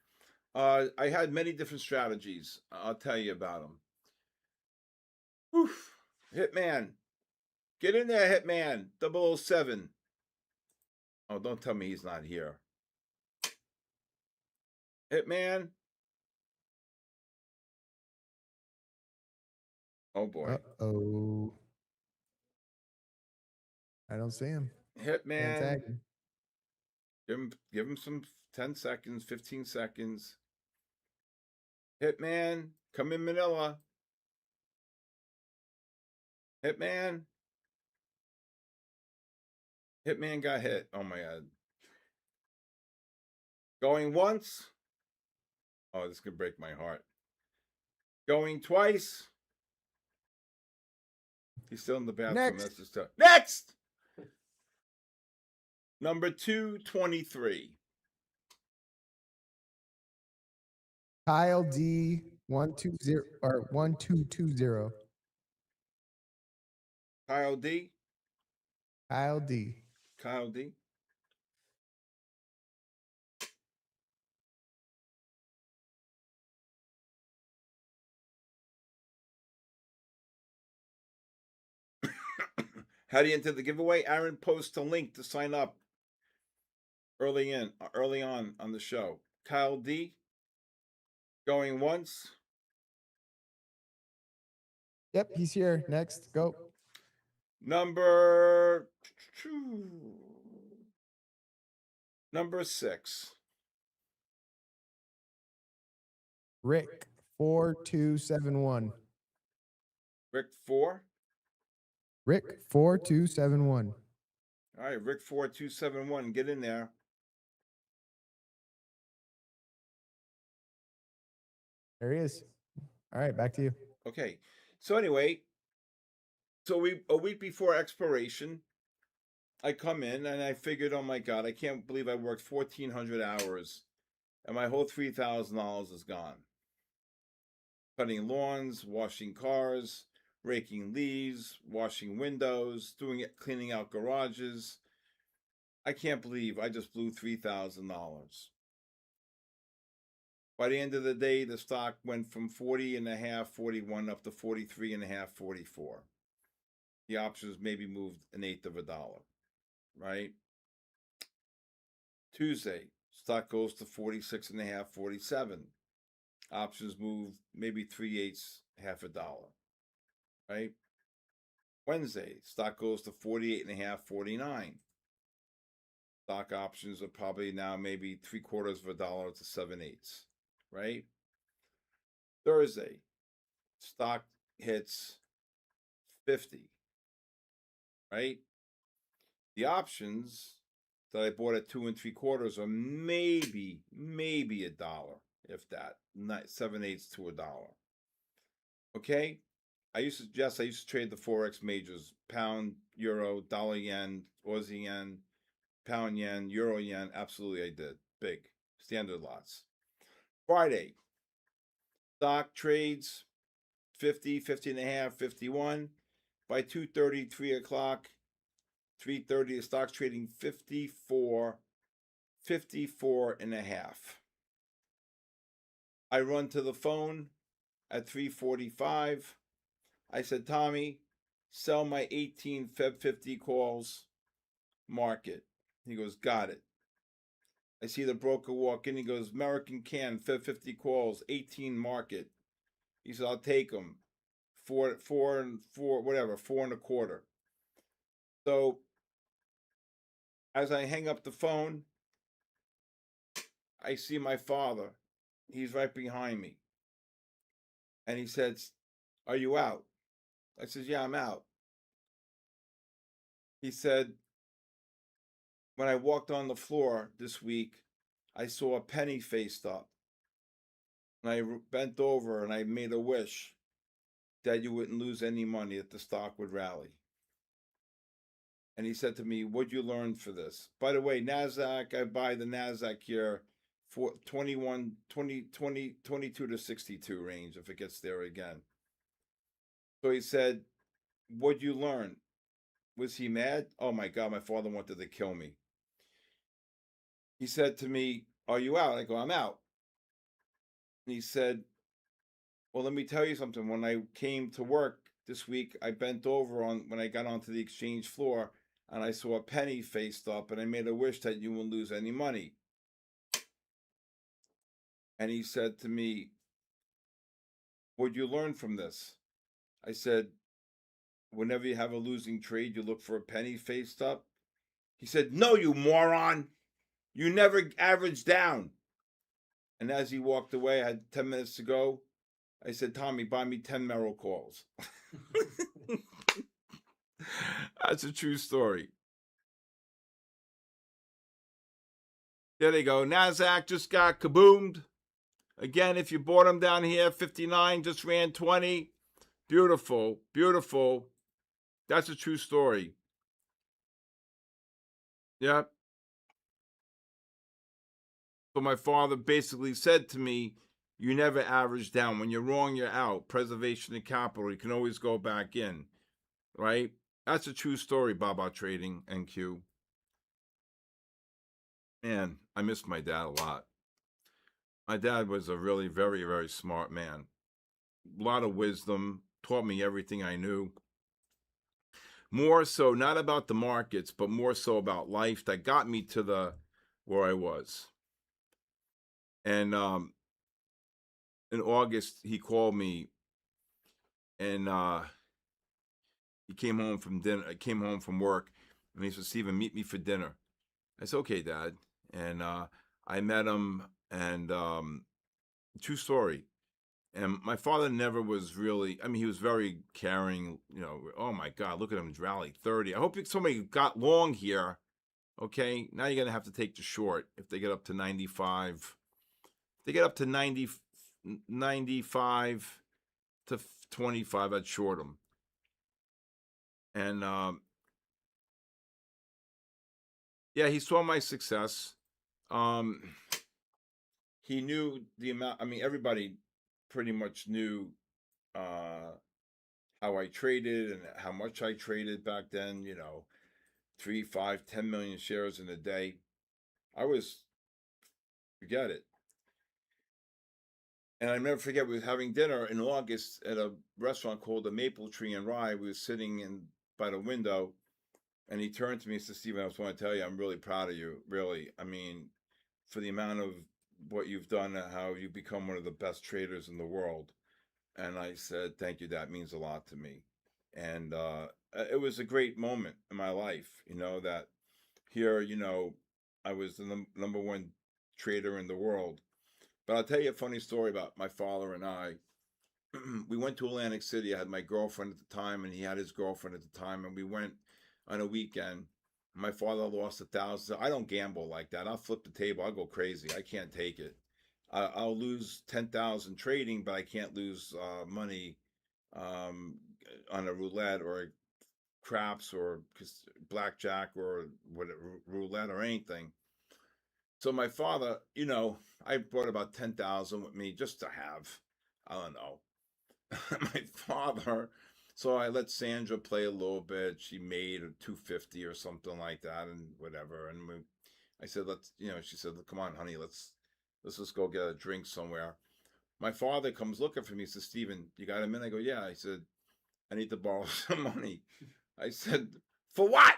I had many different strategies. I'll tell you about them. Whew. Hitman. Get in there, Hitman. 007. Oh, don't tell me he's not here. Hitman. Oh boy. Uh-oh. I don't see him. Can't Hitman. tag him. Give him some 10 seconds, 15 seconds. Hitman, come in Manila. Hitman. Hitman got hit. Oh my God. Going once. Oh, this could break my heart. Going twice. He's still in the bathroom. Next. That's just tough. Next. Number 223. Kyle D 120 or 1220. Kyle D. Kyle D. Kyle D. How do you enter the giveaway? Aaron posts a link to sign up early on the show. Kyle D, going once. Yep, he's here. Next, go. Number 6. Rick 4271. Rick 4. Rick 4271. All right, Rick 4271, get in there. There he is. All right, back to you. Okay. So anyway, a week before expiration, I come in and I figured, oh my God, I can't believe I worked 1,400 hours and my whole $3,000 is gone. Cutting lawns, washing cars, raking leaves, washing windows, cleaning out garages. I can't believe I just blew $3,000. By the end of the day, the stock went from 40.5, 41 up to 43.5, 44. The options maybe moved an eighth of a dollar, right? Tuesday, stock goes to 46.5, 47. Options move maybe 3/8, half a dollar, right? Wednesday, stock goes to 48.5, 49. Stock options are probably now maybe 3/4 of a dollar to 7/8, right? Thursday, stock hits 50, right? The options that I bought at 2 3/4 are maybe a dollar, if that, not 7/8 to a dollar. Okay, I used to trade the forex majors: pound, euro, dollar, yen, Aussie yen, pound, yen, euro, yen. Absolutely, I did. Big standard lots. Friday, stock trades 50, 50.5, 51. By 2:30, 3 o'clock, 3:30, the stock's trading 54, 54.5. I run to the phone at 3:45. I said, Tommy, sell my 18 Feb 50 calls, market. He goes, got it. I see the broker walk in. He goes, American Can, Feb 50 calls, 18 market. He said, I'll take them. 4 and 4, whatever, 4.25. So as I hang up the phone, I see my father. He's right behind me. And he says, are you out? I said, yeah, I'm out. He said, when I walked on the floor this week, I saw a penny faced up. And I bent over and I made a wish that you wouldn't lose any money, that the stock would rally. And he said to me, what'd you learn for this? By the way, NASDAQ, I buy the NASDAQ here for 22 to 62 range if it gets there again. So he said, what'd you learn? Was he mad? Oh my God, my father wanted to kill me. He said to me, are you out? I go, I'm out. And he said, well, let me tell you something. When I came to work this week, I bent over when I got onto the exchange floor and I saw a penny faced up and I made a wish that you wouldn't lose any money. And he said to me, what'd you learn from this? I said, whenever you have a losing trade, you look for a penny faced up. He said, no, you moron. You never average down. And as he walked away, I had 10 minutes to go. I said, Tommy, buy me 10 Merrill calls. That's a true story. There they go. NASDAQ just got kaboomed. Again, if you bought them down here, 59, just ran 20. Beautiful, beautiful. That's a true story. Yep. So my father basically said to me, you never average down. When you're wrong, you're out. Preservation of capital. You can always go back in, right? That's a true story, Baba Trading, NQ. Man, I miss my dad a lot. My dad was a really very, very smart man. A lot of wisdom, taught me everything I knew. more so not about the markets, but more so about life that got me to where I was. And in August, he called me, and he came home from dinner. I came home from work, and he said, "Steven, meet me for dinner." I said, "Okay, Dad." And I met him, and true story. And my father never was really, I mean, he was very caring, you know. Oh my God, look at him rally 30. I hope somebody got long here. Okay, now you're going to have to take the short if they get up to 95. If they get up to 90, 95 to 25, I'd short them. And yeah, he saw my success. He knew the amount, I mean, everybody pretty much knew how I traded and how much I traded back then, 3, 5, 10 million shares in a day. Forget it. And I never forget, we was having dinner in August at a restaurant called the Maple Tree and Rye. We was sitting by the window, and he turned to me and said, "Steven, I just want to tell you, I'm really proud of you, really. I mean, for the amount of what you've done and how you've become one of the best traders in the world." And I said, "Thank you, that means a lot to me." And it was a great moment in my life, that here, I was the number one trader in the world. But I'll tell you a funny story about my father and I. We went to Atlantic City. I had my girlfriend at the time, and he had his girlfriend at the time, and we went on a weekend. My father lost 1,000. I don't gamble like that. I'll flip the table. I'll go crazy. I can't take it. I'll lose 10,000 trading, but I can't lose money on a roulette or craps or blackjack or roulette or anything. So my father, I brought about 10,000 with me just to have. I don't know. My father. So I let Sandra play a little bit. She made a 250 or something like that, and whatever. And I said, she said, "Come on, honey, let's just go get a drink somewhere." My father comes looking for me. He says, "Steven, you got a minute?" I go, "Yeah." I said, "I need to borrow some money." I said, "For what?"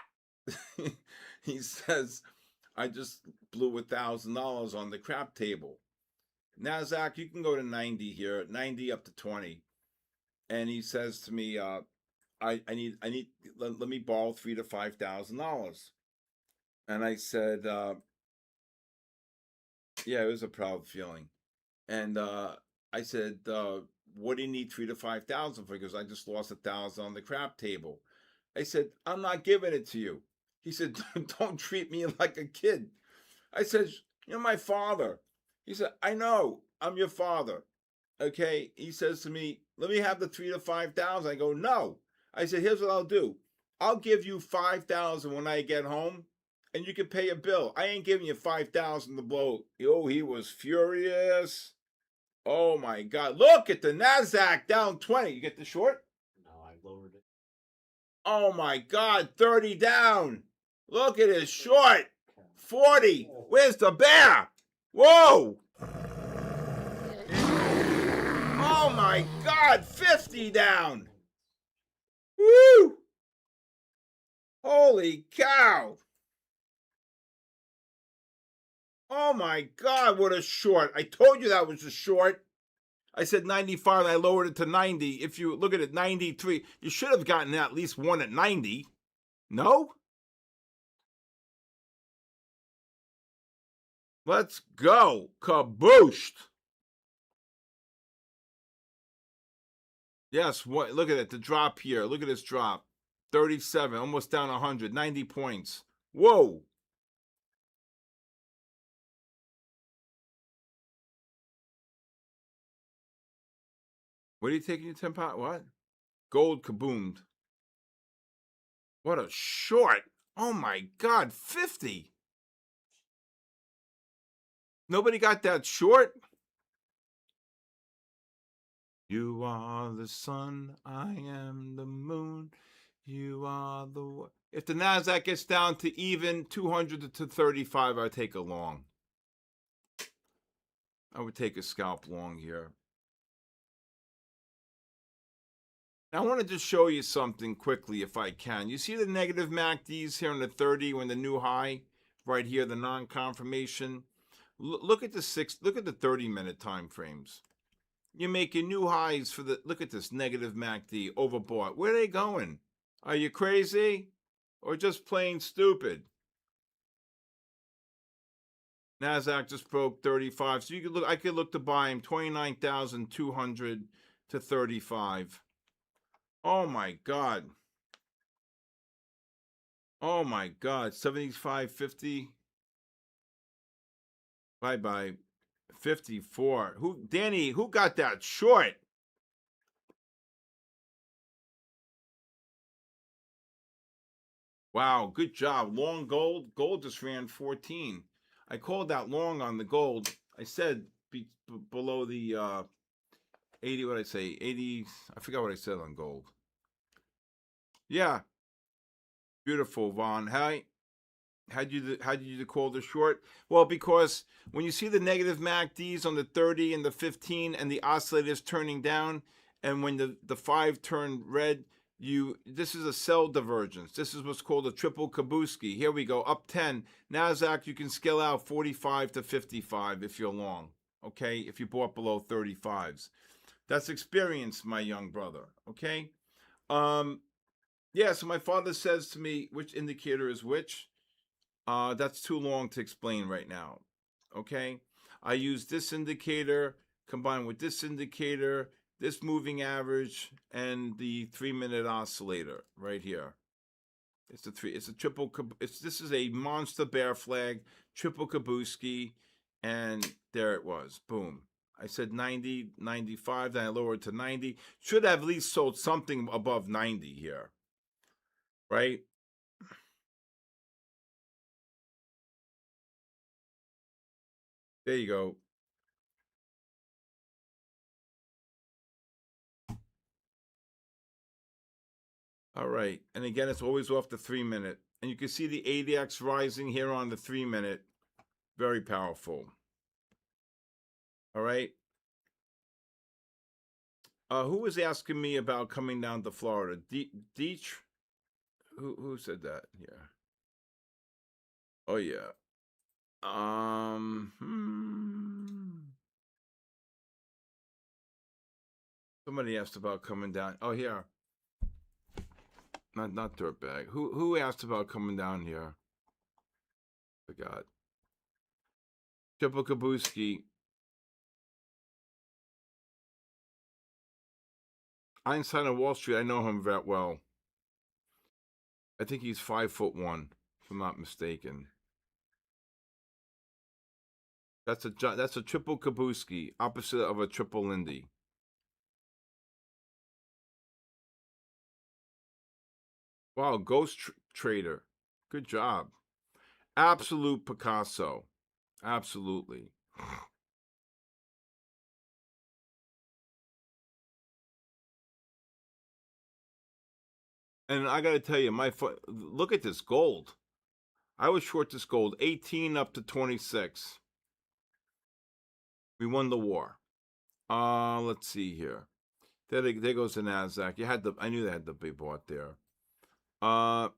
He says, "I just blew $1,000 on the crap table. NASDAQ, you can go to 90 here, 90 up to 20." And he says to me, I need, let me borrow $3,000 to $5,000. And I said, yeah, it was a proud feeling. And I said, "What do you need 3,000 to 5,000 for?" Because I just lost 1,000 on the crap table. I said, "I'm not giving it to you." He said, "Don't treat me like a kid." I said, "You're my father." He said, "I know, I'm your father." Okay. He says to me, "Let me have the 3,000 to 5,000. I go, "No." I said, "Here's what I'll do. I'll give you 5,000 when I get home, and you can pay a bill. I ain't giving you 5,000 to blow." Oh, he was furious. Oh my God. Look at the NASDAQ down 20. You get the short? No, I lowered it. Oh my God. 30 down. Look at his short. 40. Where's the bear? Whoa. Oh my God. 50 down. Woo. Holy cow. Oh my God. What a short. I told you that was a short. I said 95 and I lowered it to 90. If you look at it, 93, you should have gotten at least one at 90. No? Let's go. Kabooshed. Yes, look at it. The drop here. Look at this drop. 37, almost down 100, 90 points. Whoa. What are you taking your 10 pound? What? Gold kaboomed. What a short. Oh my God, 50. Nobody got that short? You are the sun, I am the moon. You are the... If the NASDAQ gets down to even 200 to 35, I'd take a long. I would take a scalp long here. I wanted to show you something quickly if I can. You see the negative MACDs here in the 30 when the new high right here, the non-confirmation. Look at the 30-minute time frames. You're making new highs for look at this negative MACD overbought. Where are they going? Are you crazy or just plain stupid? Nasdaq just broke 35. So you could look, I could look to buy him 29,200 to 35. Oh my God. Oh my God. 75.50. Bye-bye. 54. Danny, who got that short? Wow, good job. Long gold. Gold just ran 14. I called that long on the gold. I said below the 80, what did I say? 80, I forgot what I said on gold. Yeah. Beautiful, Vaughn. How'd you call the short? Well, because when you see the negative MACDs on the 30 and the 15 and the oscillators turning down, and when the 5 turned red, this is a sell divergence. This is what's called a triple Kabuski. Here we go, up 10. Nasdaq, you can scale out 45 to 55 if you're long. Okay, if you bought below 35s. That's experience, my young brother. Okay. Yeah, so my father says to me, which indicator is which? That's too long to explain right now. Okay. I use this indicator combined with this indicator, this moving average, and the 3-minute oscillator right here. It's a triple, this is a monster bear flag, triple Kabuski, and there it was. Boom. I said 90, 95, then I lowered to 90. Should have at least sold something above 90 here. Right? There you go. All right. And again, it's always off the 3-minute. And you can see the ADX rising here on the 3-minute. Very powerful. All right. Who was asking me about coming down to Florida? Deech? Who said that? Yeah. Oh, yeah. Somebody asked about coming down. Oh, here. Not Dirtbag. Who asked about coming down here? Forgot. Triple Kabuski. Einstein of Wall Street. I know him very well. I think he's 5'1", if I'm not mistaken. That's a triple Kabuski, opposite of a triple Lindy. Wow, Ghost Trader. Good job. Absolute Picasso. Absolutely. And I got to tell you, look at this gold. I was short this gold, 18 up to 26. We won the war. Let's see here. There goes the Nasdaq. I knew they had to be bought there. I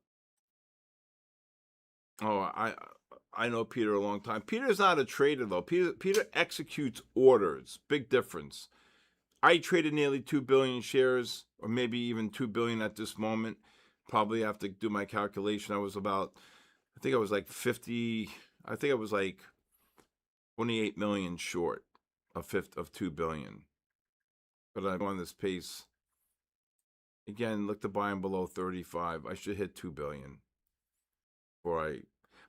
know Peter a long time. Peter's not a trader though. Peter executes orders. Big difference. I traded nearly 2 billion shares, or maybe even 2 billion at this moment. Probably have to do my calculation. I think I was like 50. I think I was like 28 million short of 2 billion. But I'm on this pace. Again, look to buy them below 35. I should hit 2 billion.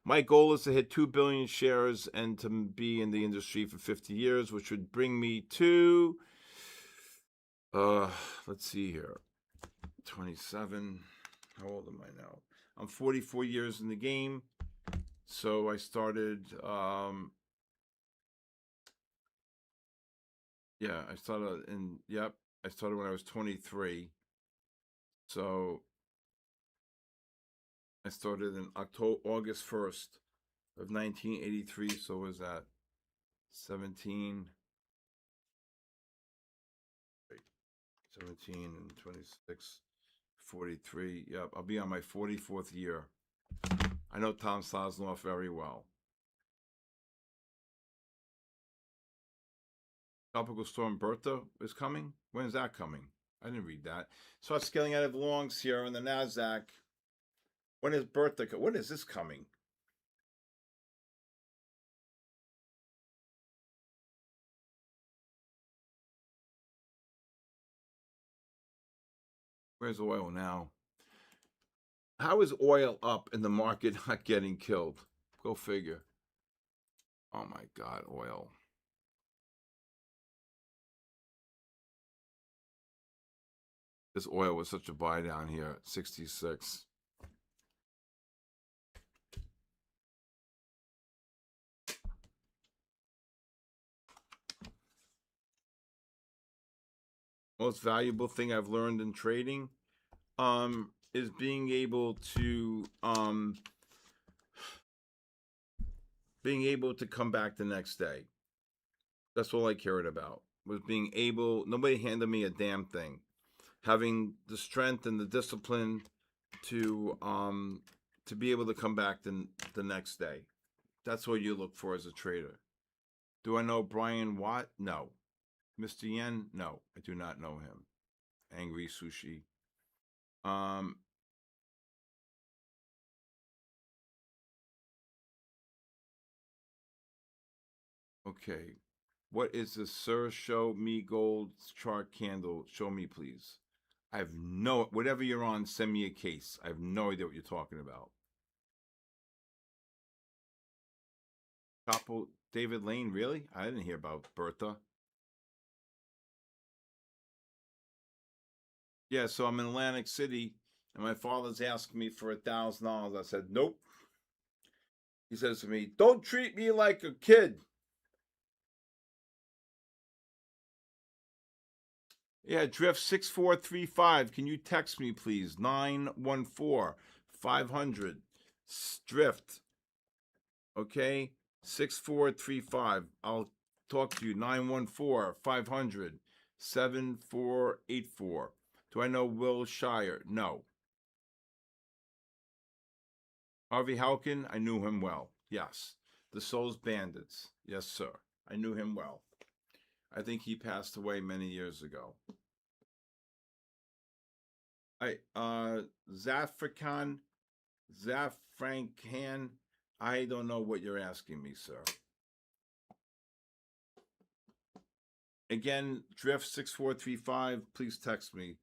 My goal is to hit 2 billion shares and to be in the industry for 50 years, which would bring me to, let's see here, 27. How old am I now? I'm 44 years in the game. So I started, I started when I was 23. So I started in August 1st of 1983. So was that 17? 17 and 26, 43. Yep, I'll be on my 44th year. I know Tom Sosnoff very well. Tropical storm Bertha is coming. When is that coming? I didn't read that. Start scaling out of the longs here on the NASDAQ. When is Bertha? When is this coming? Where's oil now? How is oil up and the market not getting killed? Go figure. Oh my God, oil. This oil was such a buy down here at 66. Most valuable thing I've learned in trading is being able to come back the next day. That's all I cared about, was being able, nobody handed me a damn thing. Having the strength and the discipline to be able to come back the next day. That's what you look for as a trader. Do I know Brian Watt? No. Mr. Yen? No, I do not know him. Angry Sushi. Okay. What is the Sir Show Me Gold chart candle? Show me, please. I have no, whatever you're on, send me a case. I have no idea what you're talking about. Couple, David Lane, really? I didn't hear about Bertha. Yeah, so I'm in Atlantic City, and my father's asking me for $1,000. I said, nope. He says to me, don't treat me like a kid. Yeah, Drift 6435. Can you text me, please? 914-500. Drift. Okay? 6435. I'll talk to you. 914-500-7484. Do I know Will Shire? No. Harvey Halkin? I knew him well. Yes. The Souls Bandits. Yes, sir. I knew him well. I think he passed away many years ago. Zafrankan, I don't know what you're asking me, sir. Again, Drift 6435, please text me.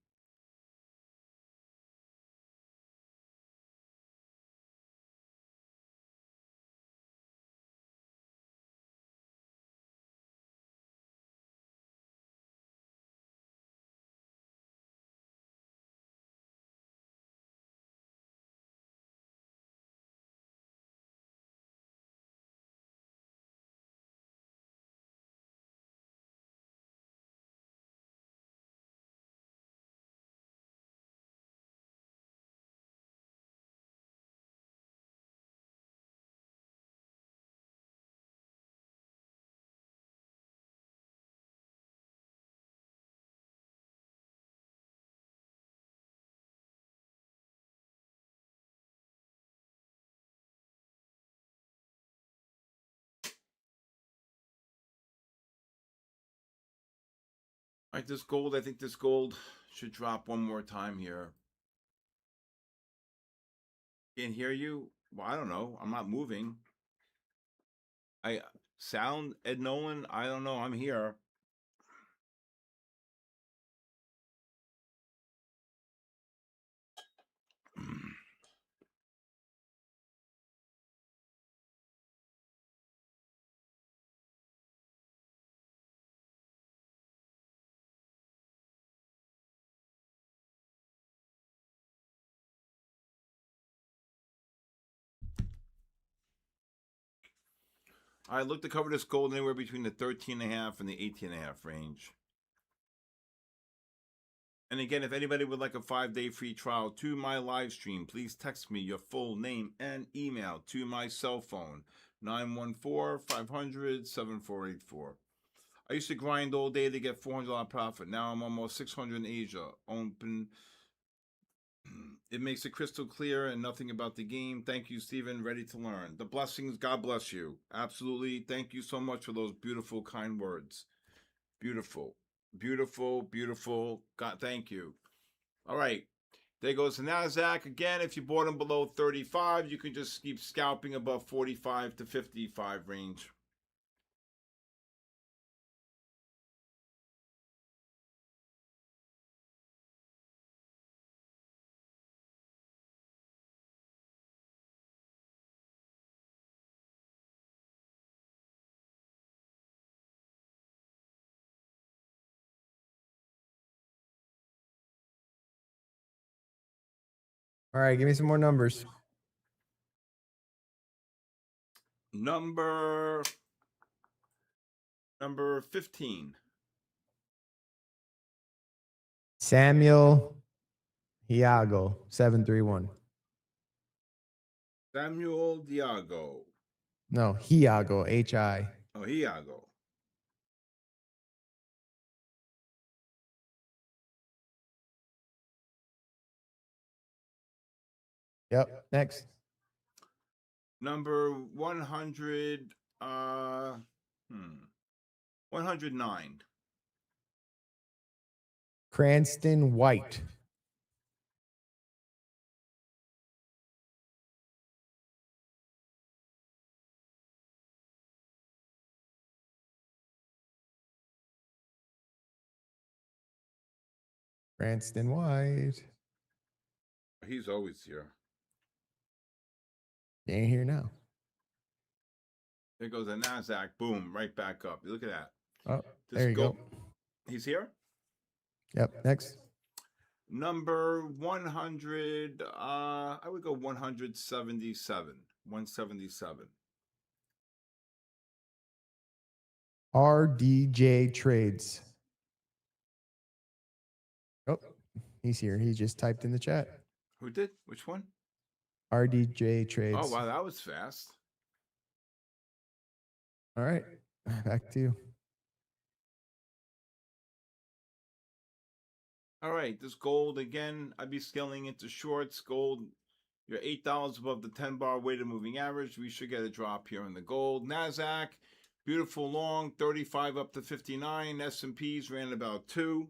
All right, this gold, I think this gold should drop one more time here. Can't hear you? Well, I don't know. I'm not moving. Sound, Ed Nolan? I don't know. I'm here. I look to cover this gold anywhere between the 13.5 and the 18.5 range. And again, if anybody would like a 5-day free trial to my live stream, please text me your full name and email to my cell phone, 914-500-7484. I used to grind all day to get $400 profit. Now I'm almost 600 in Asia. Open. It makes it crystal clear and nothing about the game. Thank you, Stephen. Ready to learn. The blessings. God bless you. Absolutely. Thank you so much for those beautiful, kind words. Beautiful. Beautiful, beautiful. God, thank you. All right. There goes the NASDAQ. Again, if you bought them below 35, you can just keep scalping above 45 to 55 range. All right, give me some more numbers. Number 15. Samuel Hiago, 731. Samuel Diago. No, Hiago, H-I. Oh, Hiago. Yep, next. Number 100. 109. Cranston White. Cranston White. He's always here. He ain't here now. There goes the NASDAQ. Boom, right back up. Look at that. Oh, there you go. He's here? Yep, next. Number 100. I would go 177. 177. RDJ Trades. Oh, he's here. He just typed in the chat. Who did? Which one? RDJ Trades. Oh, wow, that was fast. All right, back to you. All right, this gold again. I'd be scaling into shorts. Gold, you're $8 above the 10-bar weighted moving average. We should get a drop here in the gold. NASDAQ, beautiful long, 35 up to 59. S&Ps ran about 2.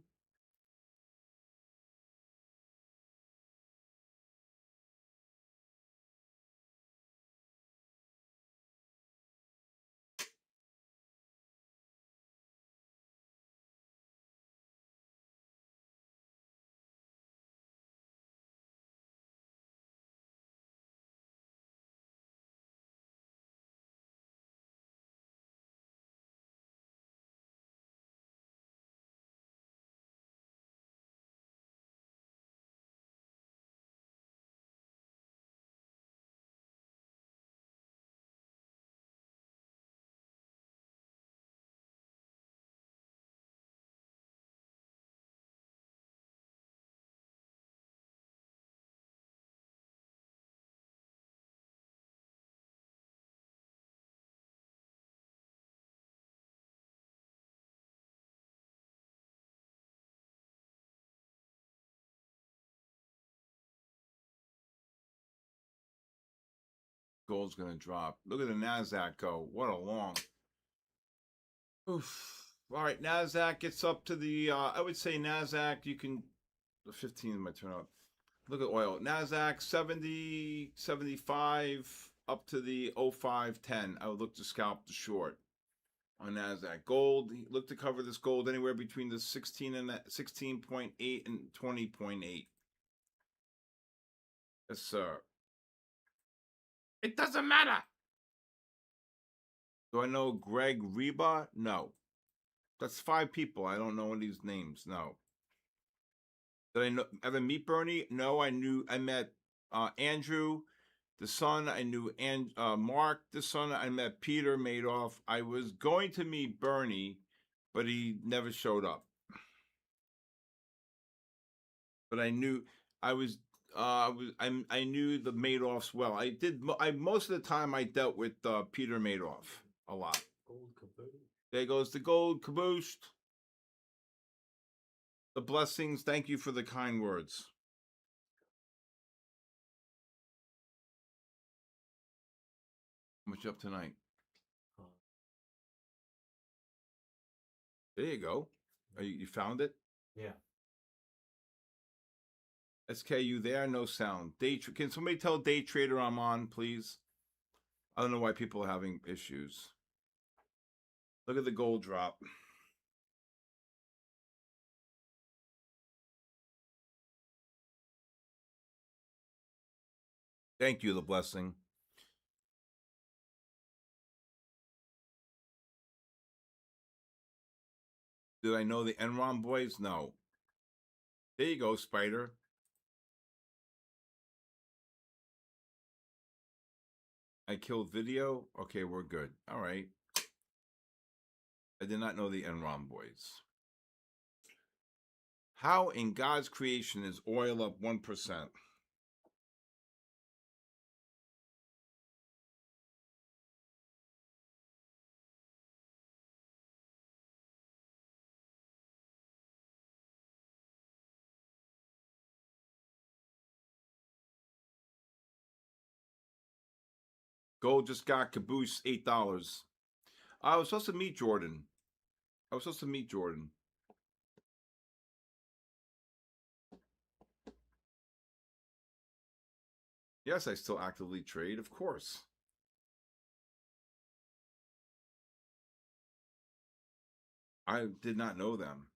Gold's going to drop. Look at the NASDAQ go. What a long. Oof. All right, NASDAQ gets up to the, I would say NASDAQ, you can, the 15 might turn up. Look at oil. NASDAQ 70, 75, up to the 0510. I would look to scalp the short on NASDAQ. Gold, look to cover this gold anywhere between the 16 and 16.8 and 20.8. Yes, sir. It doesn't matter. Do I know Greg Reba? No. That's 5 people. I don't know these names. No. Did I ever meet Bernie? No, I met Andrew, the son. I knew Mark, the son. I met Peter Madoff. I was going to meet Bernie, but he never showed up. But I knew I knew the Madoffs well. Most of the time I dealt with Peter Madoff a lot. There goes the gold caboose. The blessings. Thank you for the kind words. How much up tonight? There you go. You found it? Yeah. SK, you there? No sound. Can somebody tell Day Trader I'm on, please? I don't know why people are having issues. Look at the gold drop. Thank you, the blessing. Did I know the Enron boys? No. There you go, Spider. I killed video. Okay, we're good. All right. I did not know the Enron boys. How in God's creation is oil up 1%? Gold just got caboose $8. I was supposed to meet Jordan. Yes, I still actively trade, of course. I did not know them.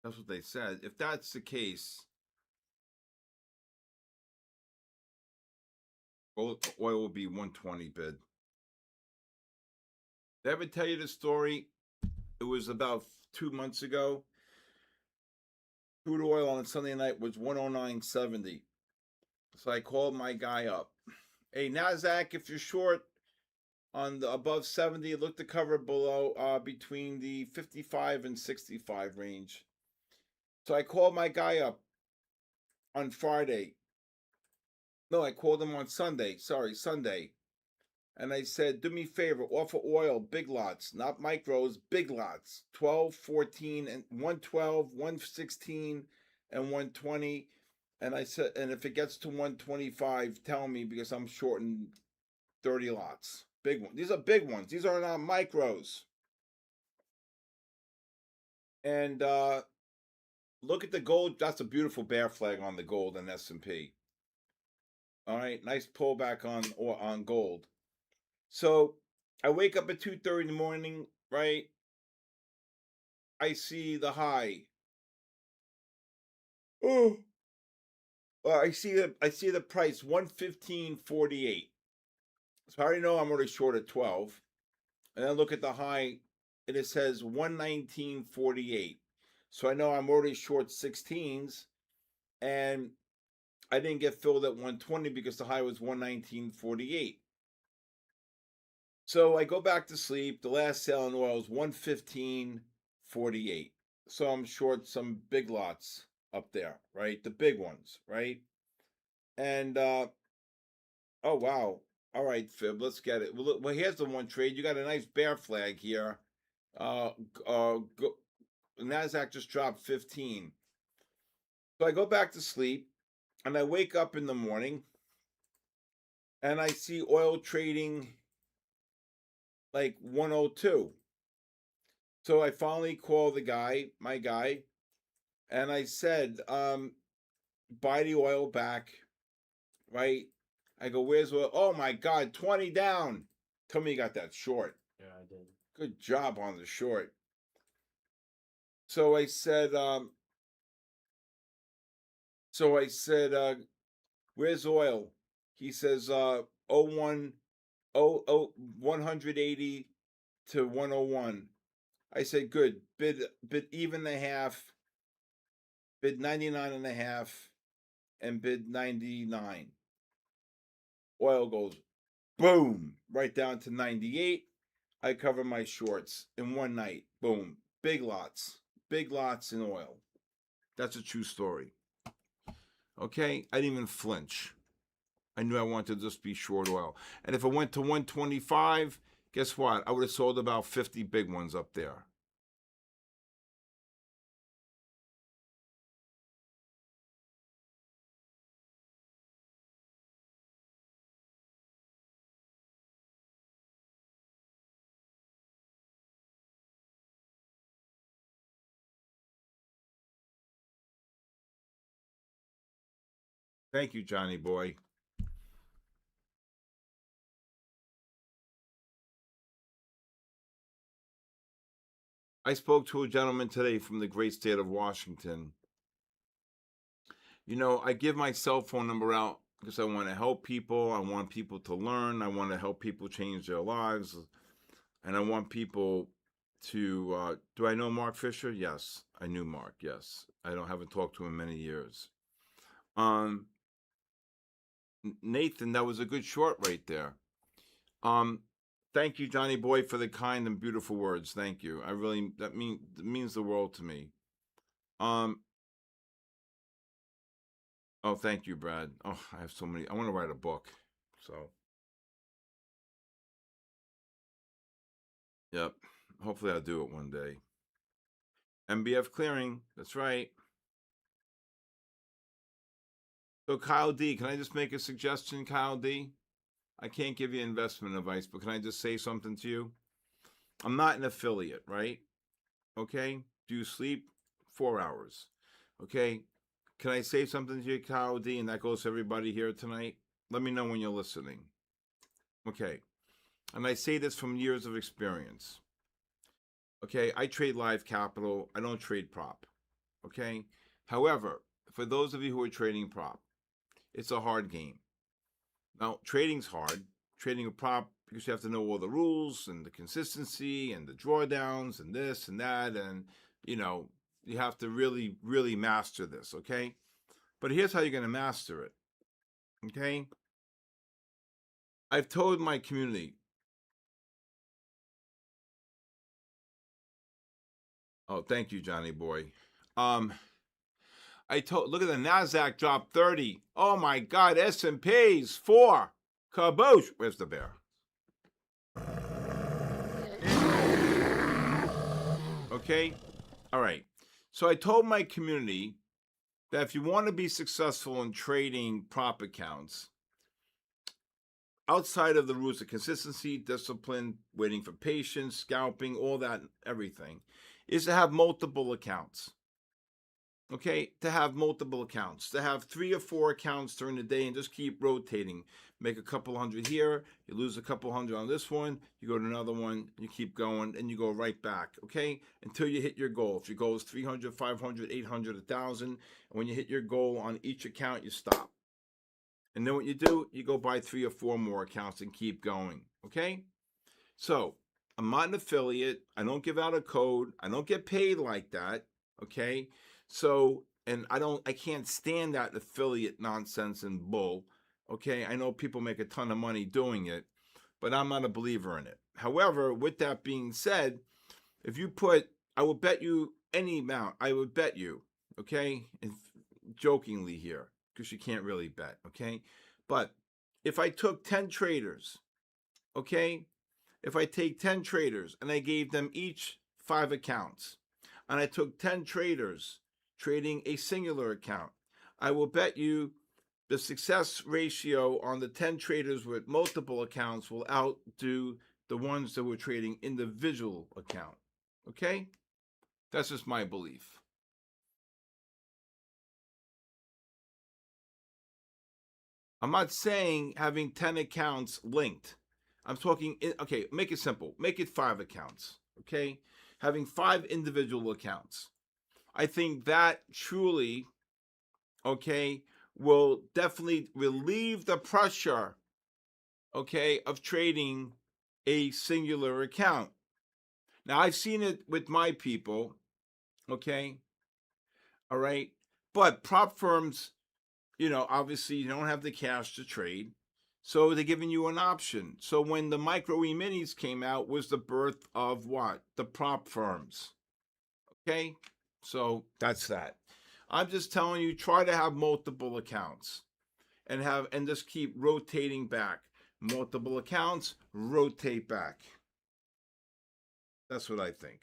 That's what they said. If that's the case, oil will be 120 bid. Did I ever tell you the story? It was about 2 months ago. Crude oil on Sunday night was 109.70. So I called my guy up. Hey, NASDAQ, if you're short on the above 70, look to cover below between the 55 and 65 range. So I called my guy up on Friday. No, I called him on Sunday. Sunday. And I said, do me a favor, offer oil, big lots, not micros, big lots, 12, 14, and 112, 116, and 120. And I said, and if it gets to 125, tell me because I'm shorting 30 lots. Big ones. These are big ones. These are not micros. And look at the gold. That's a beautiful bear flag on the gold and S&P. All right, nice pullback on gold. So I wake up at 2:30 in the morning, right? I see the high. Oh, I see the price 115.48. So I already know I'm already short at 12. And then look at the high, and it says 119.48. So I know I'm already short 16s, and I didn't get filled at 120 because the high was 119.48. So I go back to sleep. The last sale in oil is 115.48. So I'm short some big lots up there, right? The big ones, right? And oh wow. All right, Fib, let's get it. Well, here's the one trade. You got a nice bear flag here. NASDAQ just dropped 15. So I go back to sleep, and I wake up in the morning, and I see oil trading like 102. So I finally call my guy, and I said, buy the oil back, right? I go, where's oil? Oh my God, 20 down. Tell me you got that short. Yeah, I did. Good job on the short. So I said, where's oil? He says, 180 to 101. I said, good. Bid even and a half, bid 99 and a half, and bid 99. Oil goes boom, right down to 98. I cover my shorts in one night. Boom. Big lots in oil. That's a true story. Okay, I didn't even flinch. I knew I wanted to just be short oil. And if it went to 125, guess what? I would have sold about 50 big ones up there. Thank you, Johnny boy. I spoke to a gentleman today from the great state of Washington. You know, I give my cell phone number out because I want to help people. I want people to learn. I want to help people change their lives. And I want people to, do I know Mark Fisher? Yes, I knew Mark. Yes. Haven't talked to him in many years. Nathan, that was a good short right there. Thank you, Johnny boy, for the kind and beautiful words. Thank you. That means the world to me. Oh, thank you, Brad. Oh, I have so many. I want to write a book. So, yep. Hopefully I'll do it one day. MBF clearing. That's right. So Kyle D, can I just make a suggestion, Kyle D? I can't give you investment advice, but can I just say something to you? I'm not an affiliate, right? Okay. Do you sleep? 4 hours. Okay. Can I say something to you, Kyle D? And that goes to everybody here tonight. Let me know when you're listening. Okay. And I say this from years of experience. Okay. I trade live capital. I don't trade prop. Okay. However, for those of you who are trading prop, it's a hard game. Now, trading's hard. Trading a prop, because you have to know all the rules and the consistency and the drawdowns and this and that. And, you know, you have to really, really master this, okay? But here's how you're going to master it, okay? I've told my community. Oh, thank you, Johnny boy. Look at the NASDAQ drop 30. Oh my God, S&P's 4. Kaboosh. Where's the bear? Okay? All right. So I told my community that if you want to be successful in trading prop accounts, outside of the rules of consistency, discipline, waiting for patience, scalping, all that, everything, is to have multiple accounts. Okay, to have multiple accounts, to have 3 or 4 accounts during the day and just keep rotating. Make a couple hundred here, you lose a couple hundred on this one, you go to another one, you keep going, and you go right back, okay? Until you hit your goal. If your goal is 300, 500, 800, 1,000, and when you hit your goal on each account, you stop. And then what you do, you go buy 3 or 4 more accounts and keep going, okay? So, I'm not an affiliate. I don't give out a code. I don't get paid like that, okay? So, and I can't stand that affiliate nonsense and bull. Okay, I know people make a ton of money doing it, but I'm not a believer in it. However, with that being said, if you I will bet you any amount. I would bet you, okay, and jokingly here, because you can't really bet, okay? But if I took 10 traders, okay, if I take 10 traders and I gave them each 5 accounts, and I took 10 traders trading a singular account, I will bet you the success ratio on the 10 traders with multiple accounts will outdo the ones that were trading individual account. Okay? That's just my belief. I'm not saying having 10 accounts linked. I'm talking, okay, make it simple. Make it 5 accounts. Okay? Having 5 individual accounts. I think that truly, okay, will definitely relieve the pressure, okay, of trading a singular account. Now, I've seen it with my people, okay, all right, but prop firms, you know, obviously you don't have the cash to trade, so they're giving you an option. So when the micro E-minis came out was the birth of what? The prop firms, okay? So that's that. I'm just telling you, try to have multiple accounts. and just keep rotating back. Multiple accounts, rotate back. That's what I think.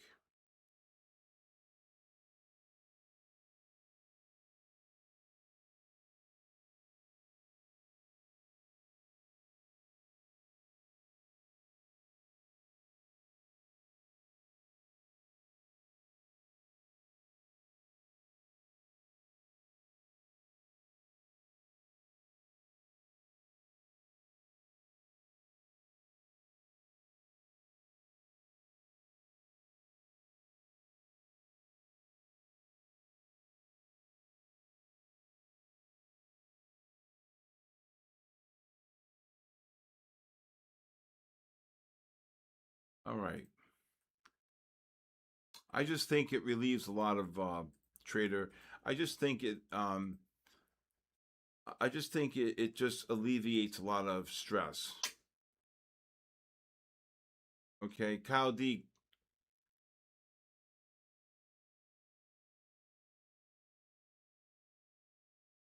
All right. I just think it relieves a lot of trader. I just think it. I just think it just alleviates a lot of stress. Okay, Kyle D.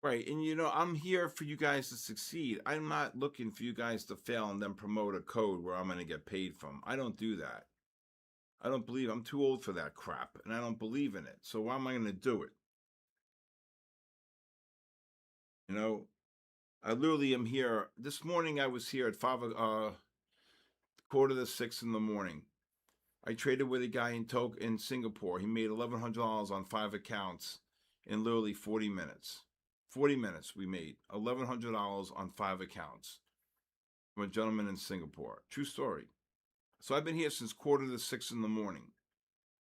Right, and I'm here for you guys to succeed. I'm not looking for you guys to fail and then promote a code where I'm going to get paid from. I don't do that. I don't believe I'm too old for that crap, and I don't believe in it. So why am I going to do it? I literally am here. This morning I was here at 5:15 in the morning. I traded with a guy in Singapore. He made $1,100 on 5 accounts in literally 40 minutes. 40 minutes we made $1,100 on 5 accounts from a gentleman in Singapore. True story. So I've been here since 5:45 in the morning.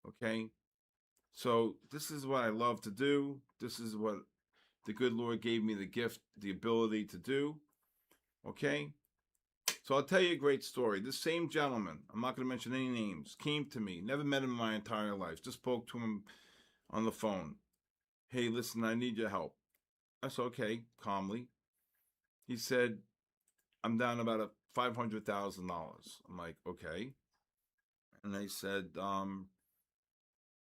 Okay. So this is what I love to do. This is what the good Lord gave me the gift, the ability to do. Okay. So I'll tell you a great story. This same gentleman, I'm not going to mention any names, came to me. Never met him in my entire life. Just spoke to him on the phone. Hey, listen, I need your help. I said, okay, calmly. He said, I'm down about $500,000. I'm like, okay. And they said, can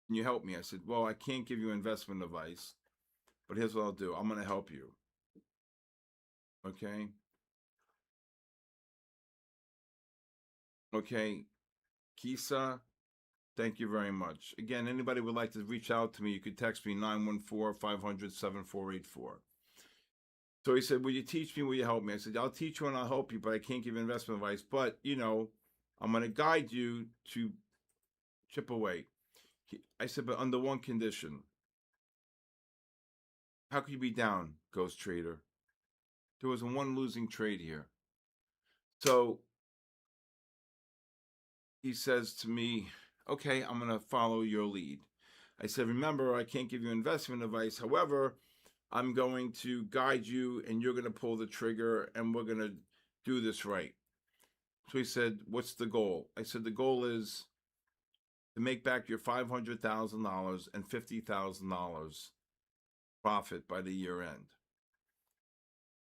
you help me? I said, well, I can't give you investment advice, but here's what I'll do. I'm going to help you. Okay. Okay. Kisa, thank you very much. Again, anybody would like to reach out to me, you could text me 914-500-7484. So he said, will you teach me? Will you help me? I said, I'll teach you and I'll help you, but I can't give investment advice. But, I'm going to guide you to chip away. I said, but under one condition. How could you be down, Ghost Trader? There was one losing trade here. So he says to me, okay, I'm going to follow your lead. I said, remember, I can't give you investment advice. However, I'm going to guide you and you're going to pull the trigger and we're going to do this right. So he said, what's the goal? I said, the goal is to make back your $500,000 and $50,000 profit by the year end.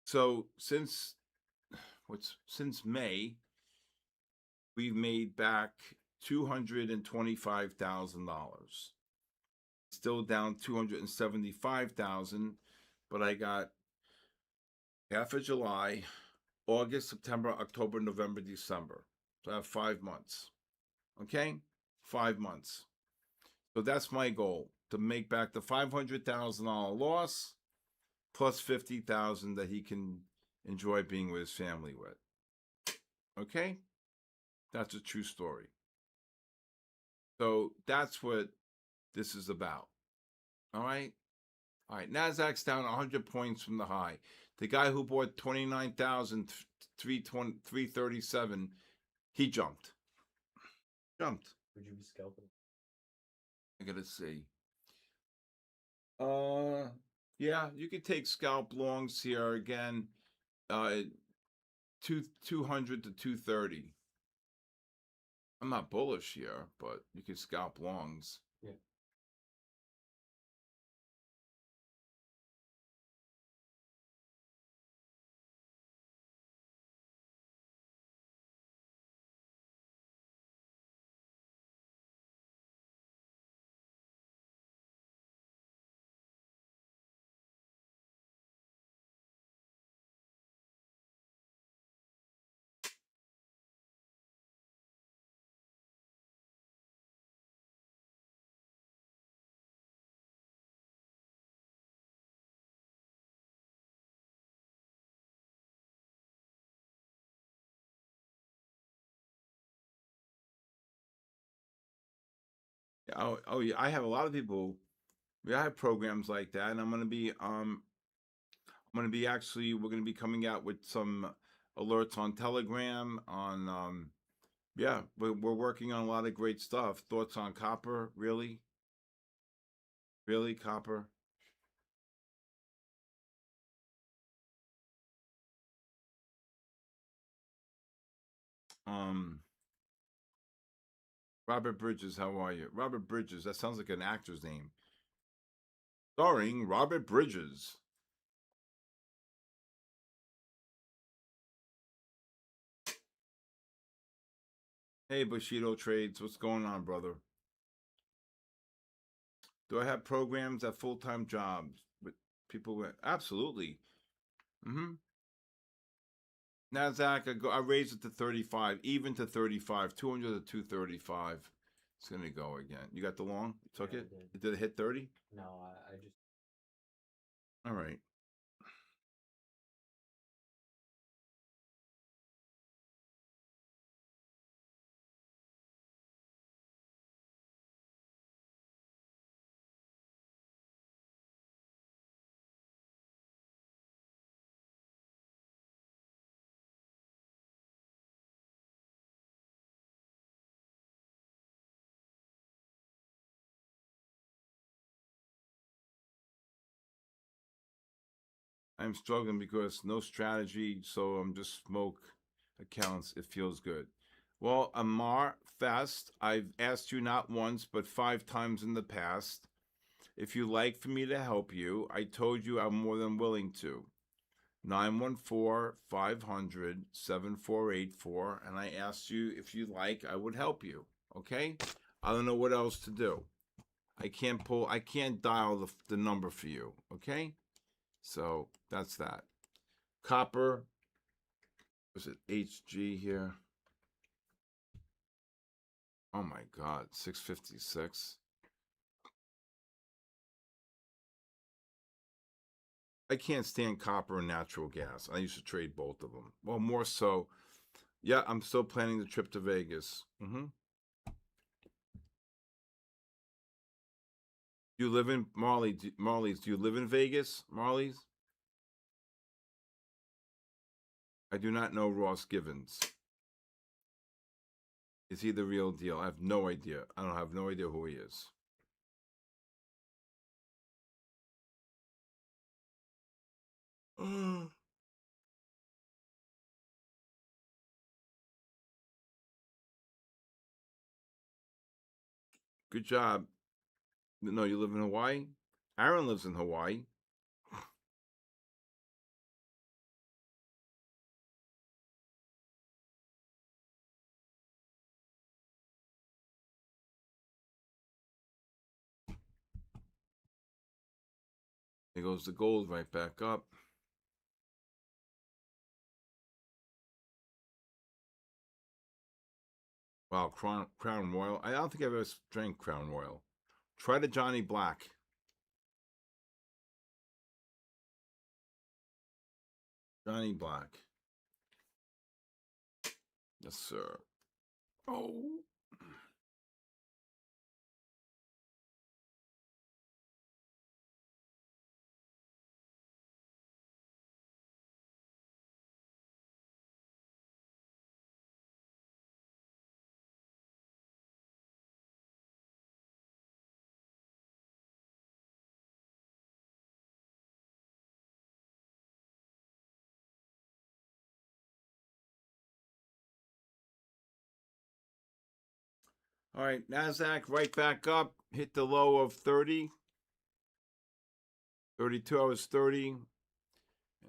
So since May, we've made back $225,000. Still down $275,000, but I got half of July, August, September, October, November, December. So I have 5 months. Okay? 5 months. So that's my goal, to make back the $500,000 loss plus $50,000 that he can enjoy being with his family with. Okay? That's a true story. So that's what this is about. All right? All right. NASDAQ's down 100 points from the high. The guy who bought 29,337, he jumped. Would you be scalping? I gotta see. Yeah, you could take scalp longs here again. 200 to 230. I'm not bullish here, but you could scalp longs. Yeah. Oh yeah, I have a lot of people. Yeah, I have programs like that, and actually, we're gonna be coming out with some alerts on Telegram. On yeah, we're working on a lot of great stuff. Thoughts on copper? Really, really copper? Um, Robert Bridges, how are you? Robert Bridges, that sounds like an actor's name. Starring Robert Bridges. Hey, Bushido Trades, what's going on, brother? Do I have programs at full-time jobs with people with absolutely? Mm-hmm. Nasdaq, I raised it to 35, even to 35, 200 to 235. It's gonna go again. You got the long? You took Yeah, it? I did. Did it hit 30? No, I just. All right. I'm struggling because no strategy, so I'm just smoke accounts. It feels good. Well, Amar Fest, I've asked you not once, but 5 times in the past. If you like for me to help you, I told you I'm more than willing to. 914-500-7484, and I asked you if you like, I would help you. Okay? I don't know what else to do. I can't dial the number for you. Okay? So that's that. Copper, was it HG here? Oh my God, 656. I can't stand copper and natural gas. I used to trade both of them. Well, more so. Yeah, I'm still planning the trip to Vegas. You live in Marley's? Do you live in Vegas, Marley's? I do not know Ross Givens. Is he the real deal? I have no idea. I don't have no idea who he is. Good job. No, you live in Hawaii? Aaron lives in Hawaii. There goes the gold right back up. Wow, Crown Royal. I don't think I've ever drank Crown Royal. Try the Johnny Black. Johnny Black. Yes, sir. Oh. All right, NASDAQ right back up. Hit the low of 30. 32, I was 30.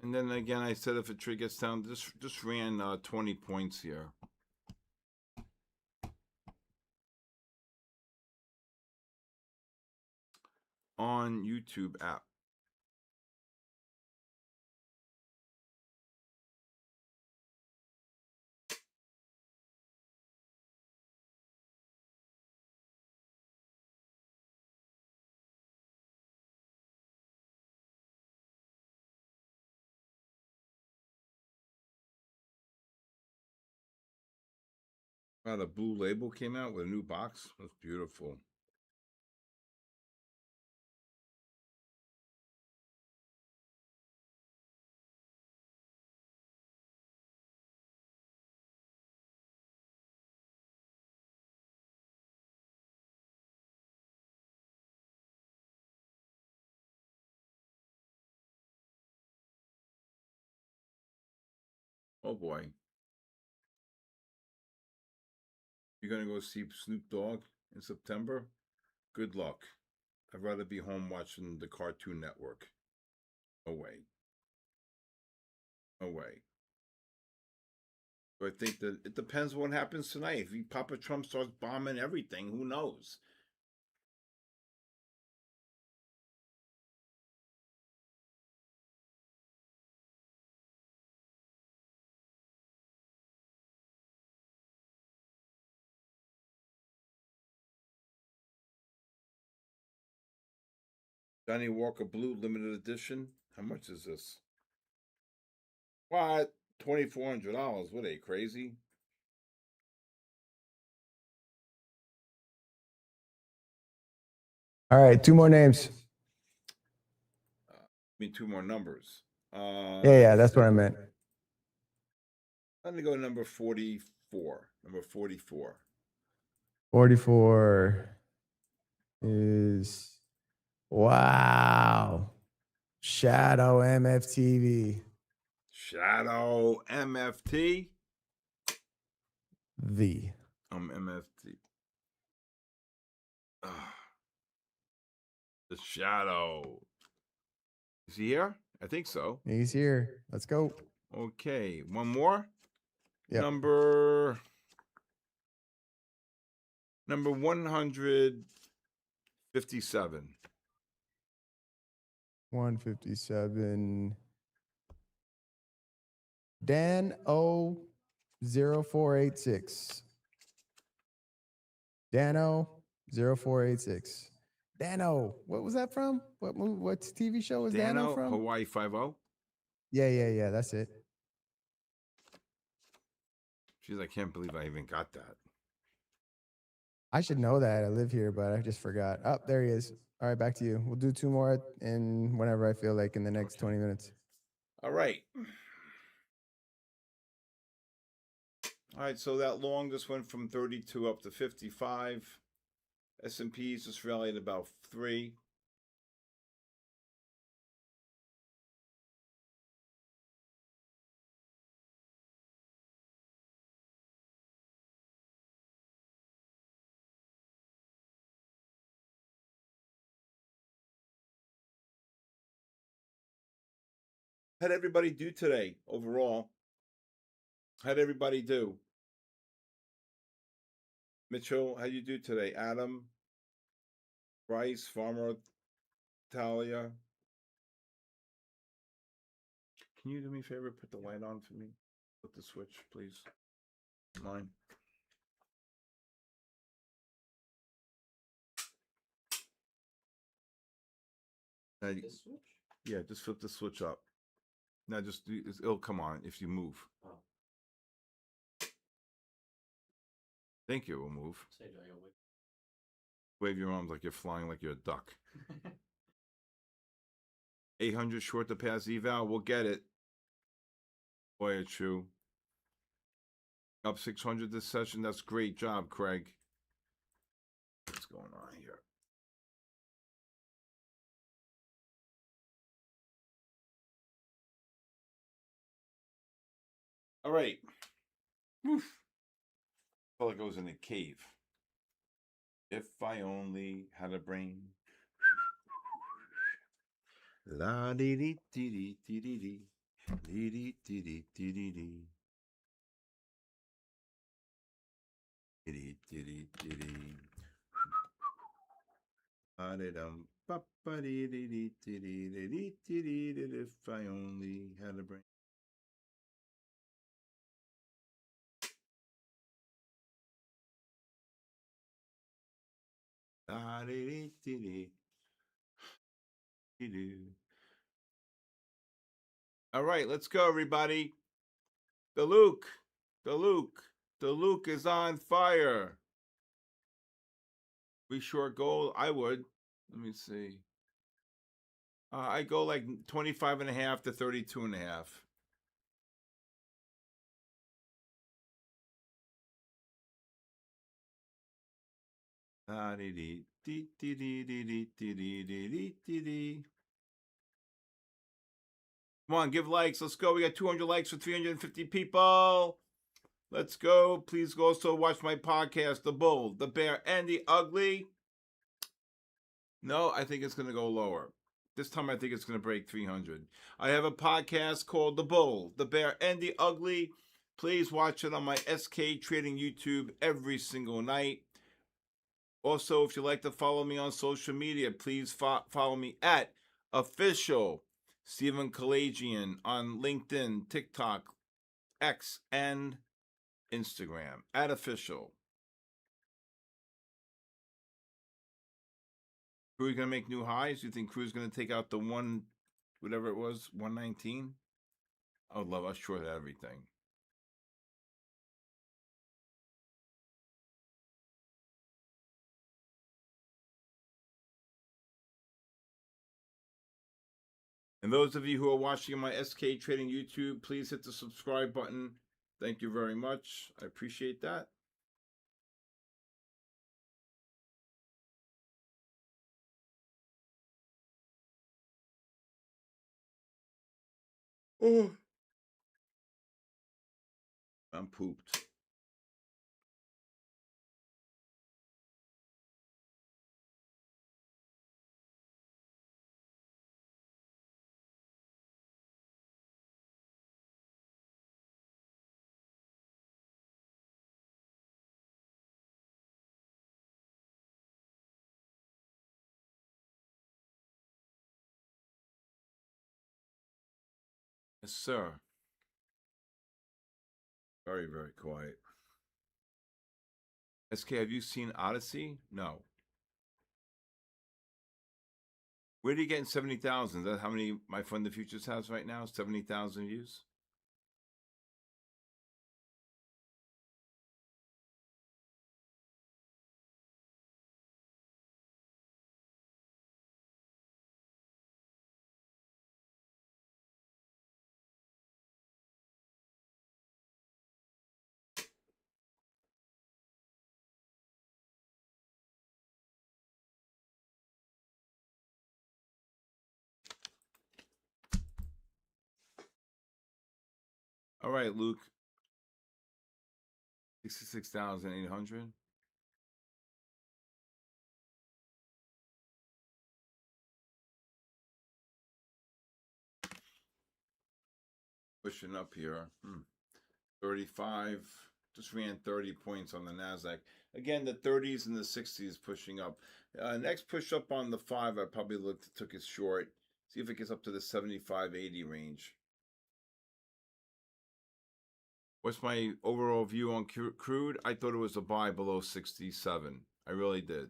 And then again, I said if it gets down, just ran 20 points here. On YouTube app. Wow, the blue label came out with a new box. That's beautiful. Oh boy. You're gonna go see Snoop Dogg in September? Good luck. I'd rather be home watching the Cartoon Network. Away. Away. But I think that it depends what happens tonight. If Papa Trump starts bombing everything, who knows? Johnny Walker Blue limited edition. How much is this? What? $2,400. What, are you crazy? All right, two more names. I mean, two more numbers. Yeah, that's what I meant. I'm gonna go number 44. Number 44. 44 is wow. Shadow MFTV. Shadow MFT. The. MFT. The Shadow. Is he here? I think so. He's here. Let's go. Okay, one more. Yep. Number 157. 157. Dan O 0486. Dano 0486. Dano, what was that from? What movie? What TV show was Dano from? Hawaii 5-0. Yeah. That's it. Jeez, I can't believe I even got that. I should know that. I live here, but I just forgot. Oh, there he is. All right, back to you. We'll do two more in whenever I feel like in the next 20 minutes. All right. All right, so that long just went from 32 up to 55. S&Ps just rallied about 3. How'd everybody do today overall? How'd everybody do? Mitchell, how'd you do today? Adam, Bryce, Farmer, Talia. Can you do me a favor? Put the light on for me. Put the switch, please. Mine. This switch? Yeah, just flip the switch up. Now just it'll come on if you move. Oh. Think it will move. Say, do I go with? Wave your arms like you're flying like you're a duck. 800 short to pass eval. We'll get it. Boy, it's true. Up 600 this session. That's great job, Craig. What's going on here? All right. Oof. Fella goes in a cave. If I only had a brain. La dee dee dee dee dee dee dee dee dee dee dee dee dee. If I only had a brain. All right, let's go, everybody. The Luke is on fire. We short gold. I would. Let me see. I go like 25.5 to 32.5. Come on, give likes. Let's go. We got 200 likes for 350 people. Let's go. Please go also watch my podcast, The Bull, the Bear, and the Ugly. No, I think it's going to go lower. This time I think it's going to break 300. I have a podcast called The Bull, the Bear, and the Ugly. Please watch it on my SK Trading YouTube every single night. Also, if you'd like to follow me on social media, please follow me at official Stephen Kalayjian on LinkedIn, TikTok, X, and Instagram. At official. Cruise going to make new highs? You think Cruise going to take out the one, whatever it was, 119? I would love us short everything. And those of you who are watching my SK Trading YouTube, please hit the subscribe button. Thank you very much. I appreciate that. Oh, I'm pooped. Yes, sir. Very, very quiet. SK, have you seen Odyssey? No. Where are you getting 70,000? Is that how many my Fund the Futures has right now? 70,000 views? All right, Luke. 66,800. Pushing up here. 35. Just ran 30 points on the NASDAQ. Again, the 30s and the 60s pushing up. Next push up on the 5, I probably took it short. See if it gets up to the 75-80 range. What's my overall view on crude? I thought it was a buy below 67. I really did.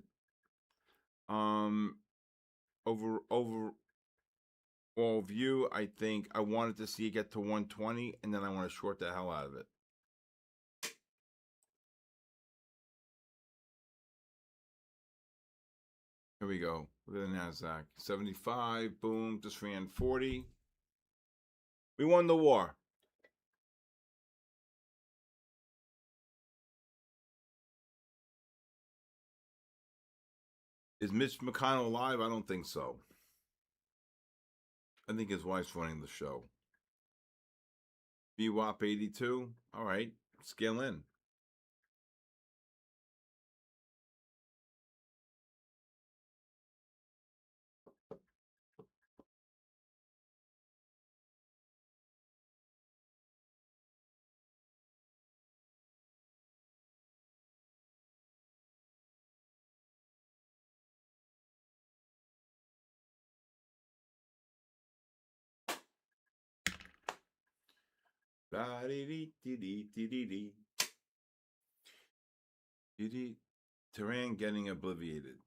Overall view, I think I wanted to see it get to 120, and then I want to short the hell out of it. Here we go. Look at the NASDAQ. 75, boom, just ran 40. We won the war. Is Mitch McConnell alive? I don't think so. I think his wife's running the show. VWAP 82. All right, scale in. Tehran getting obliviated.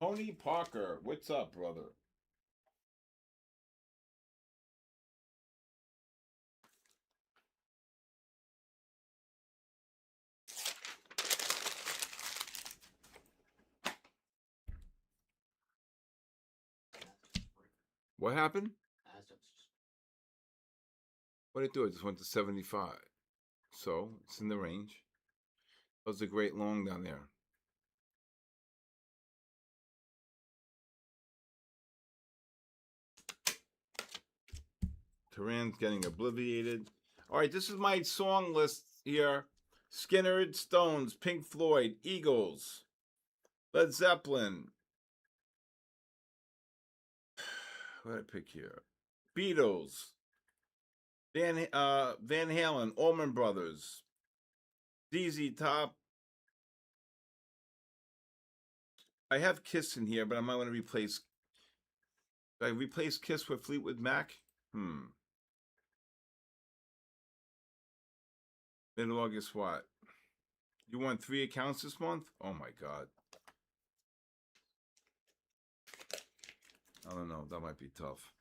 Tony Parker, what's up, brother? What happened? What did it do? It just went to 75. So it's in the range. That was a great long down there. Tehran's getting obliterated. All right, this is my song list here. Skinner, Stones, Pink Floyd, Eagles, Led Zeppelin. What did I pick here? Beatles, Van Halen, Allman Brothers, ZZ Top. I have Kiss in here, but I might want to replace. Did I replace Kiss with Fleetwood Mac? Mid-August what? You want 3 accounts this month? Oh my God. I don't know. That might be tough.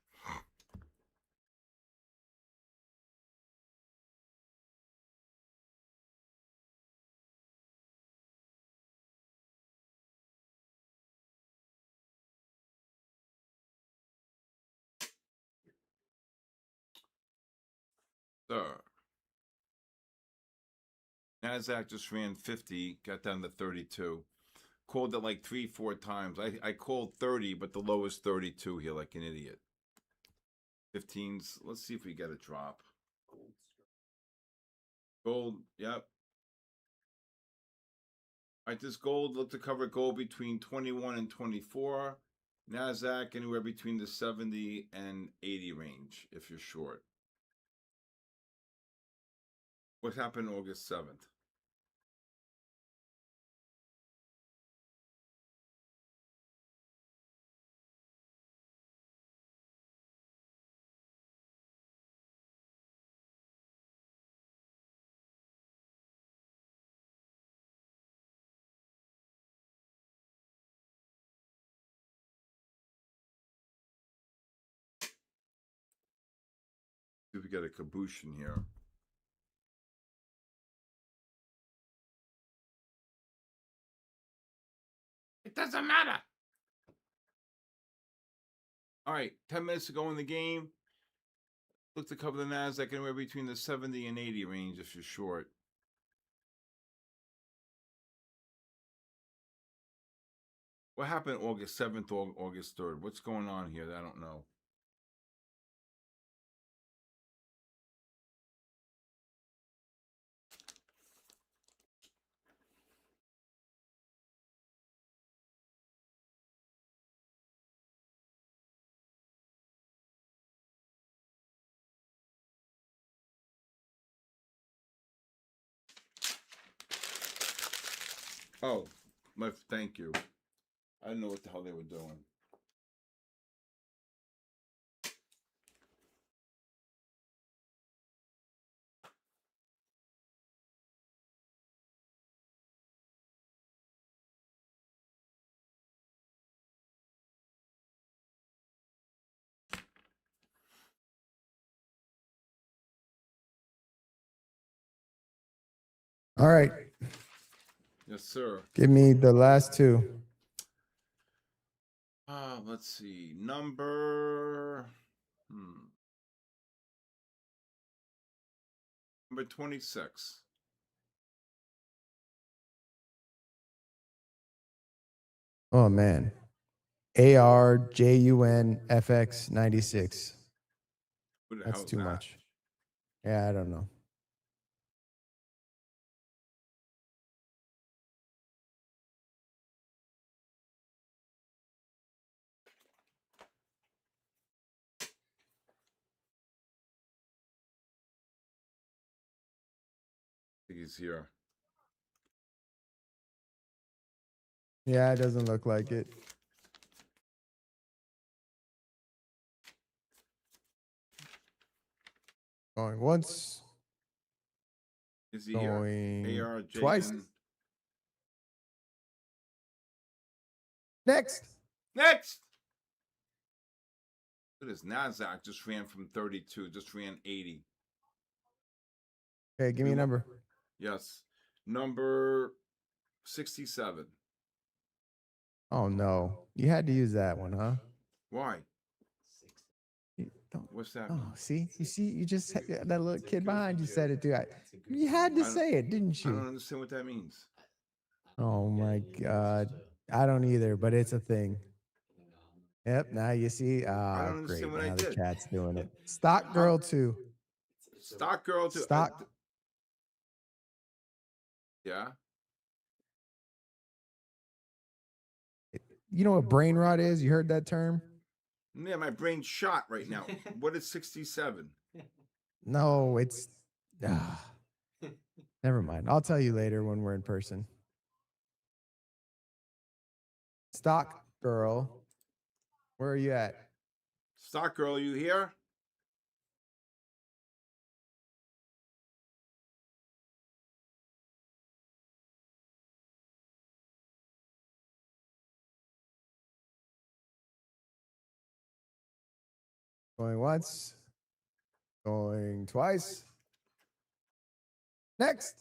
Sir. NASDAQ just ran 50, got down to 32. Called it like 3-4 times. I called 30, but the low is 32 here like an idiot. 15s. Let's see if we get a drop. Gold, yep. All right, this gold looked to cover gold between 21 and 24. NASDAQ anywhere between the 70 and 80 range if you're short. What happened August 7th? See if we get a caboose in here. It doesn't matter. All right, 10 minutes to go in the game. Look to cover the NASDAQ anywhere between the 70 and 80 range if you're short. What happened August 7th or August 3rd? What's going on here? I don't know. Oh, thank you. I didn't know what the hell they were doing. All right. Yes, sir. Give me the last 2. Let's see. Number 26. Oh man. ARJUNFX96. Who the That's hell is too that? much. Yeah, I don't know. I think he's here. Yeah, it doesn't look like it. Going once. Is he here? Going ARJN. twice. Next. Next. Look at this. NASDAQ just ran from 32, just ran 80. Okay, give me a number. Yes. Number 67. Oh no. You had to use that one, huh? Why? Don't. What's that? Oh, see, you just that little kid behind you said it too. You had to say it, didn't I don't you? understand what that means. Oh my God, I don't either, but it's a thing. Yep. Now you see. I Ah, don't understand great. what I Now the did. chat's doing it. Stock girl too. Stock girl to Stock. yeah. You know what brain rot is? You heard that term? Yeah, my brain's shot right now. What is 67? No, it's. Ah, never mind. I'll tell you later when we're in person. Stock girl. Where are you at? Stock girl, you here? Going once. Going twice. Next.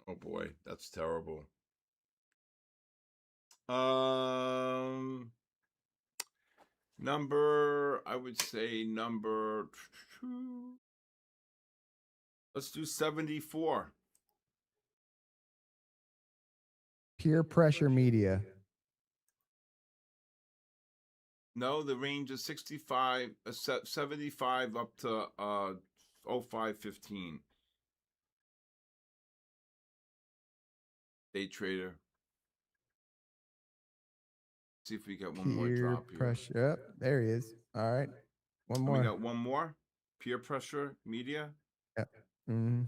Oh boy, that's terrible. Number, I would say number. Let's do 74. Peer pressure media. No, the range is 65, 75 up to 0515. Day trader. See if we get one more Peer drop here. pressure. Yep, there he is. All right. One And more. we got one more. Peer pressure media. Yep. Mm-hmm.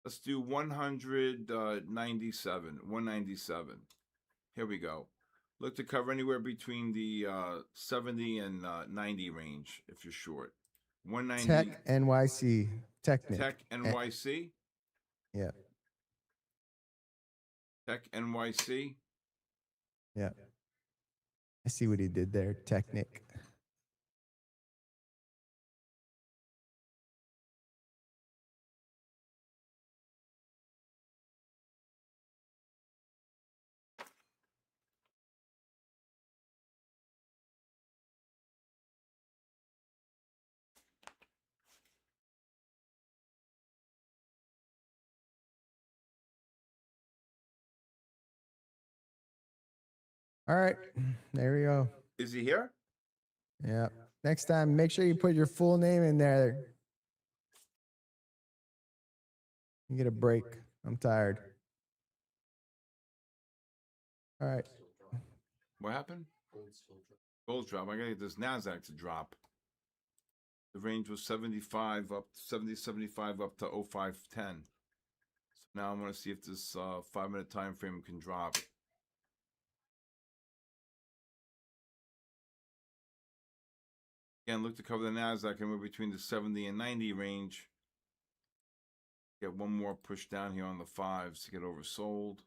Let's do 197. 197. Here we go. Look to cover anywhere between the 70 and 90 range if you're short. 190. Tech NYC. Technic. Tech NYC. Yeah. Tech NYC. Yeah. I see what he did there. Technic. All right. There we go. Is he here? Yeah. Next time, make sure you put your full name in there. You get a break. I'm tired. All right. What happened? Gold's drop. I gotta get this NASDAQ to drop. The range was 75 up, 70, 75 up to 0510. So now I'm gonna see if this 5-minute time frame can drop. Again, look to cover the NASDAQ anywhere between the 70 and 90 range. Get one more push down here on the 5s to get oversold.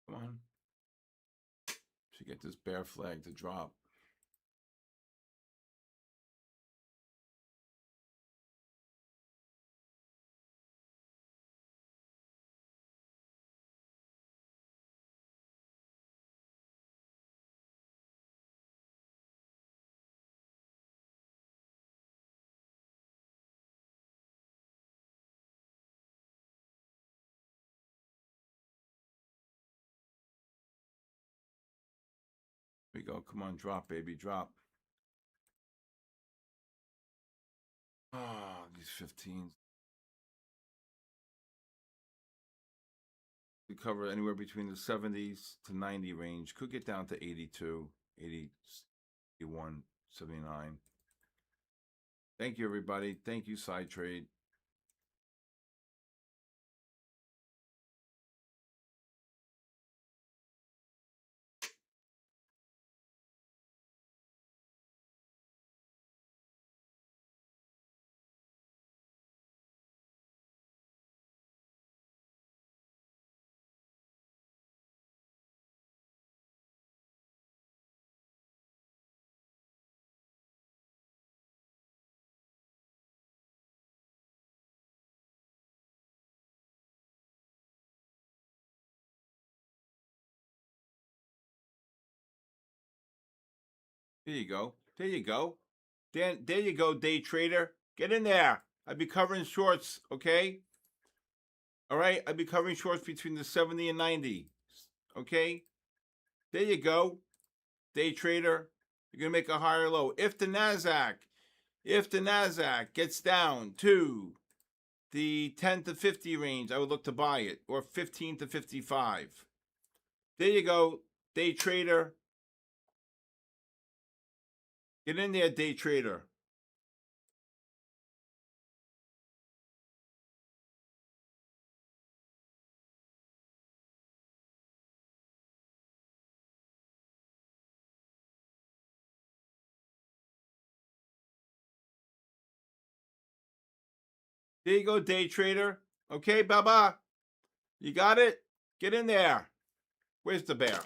Come on. Should get this bear flag to drop. Here we go. Come on, drop, baby, drop. Ah, these 15s. cover anywhere between the 70s to 90 range. Could get down to 82, 80, 81, 79. Thank you, everybody. Thank you, Side Trade. There you go. There you go. Dan, there you go, day trader. Get in there. I'd be covering shorts, okay? All right, I'd be covering shorts between the 70 and 90. Okay? There you go. Day trader. You're gonna make a higher low. If the NASDAQ gets down to the 10 to 50 range, I would look to buy it, or 15 to 55. There you go, day trader. Get in there, day trader. There you go, day trader. Okay, Baba? You got it? Get in there. Where's the bear?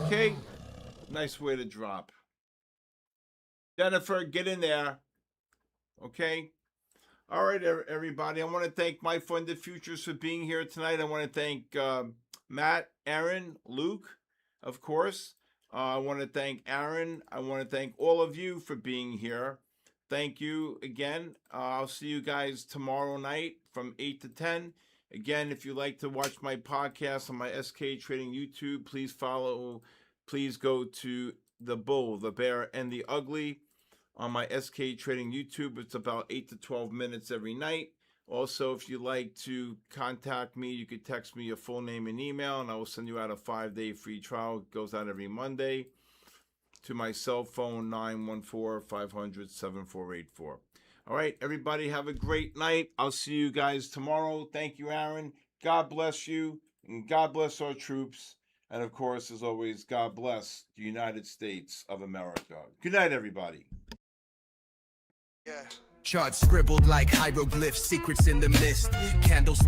Okay. Nice way to drop. Jennifer, get in there. Okay. All right, everybody. I want to thank My Funded Futures for being here tonight. I want to thank Matt, Aaron, Luke, of course. I want to thank Aaron. I want to thank all of you for being here. Thank you again. I'll see you guys tomorrow night from 8 to 10. Again, if you like to watch my podcast on my SK Trading YouTube, please follow. Please go to The Bull, The Bear, and The Ugly on my SK Trading YouTube. It's about 8 to 12 minutes every night. Also, if you'd like to contact me, you could text me your full name and email, and I will send you out a 5-day free trial. It goes out every Monday to my cell phone, 914-500-7484. All right, everybody, have a great night. I'll see you guys tomorrow. Thank you, Aaron. God bless you, and God bless our troops. And, of course, as always, God bless the United States of America. Good night, everybody. Charts scribbled like hieroglyphs, secrets in the mist, candles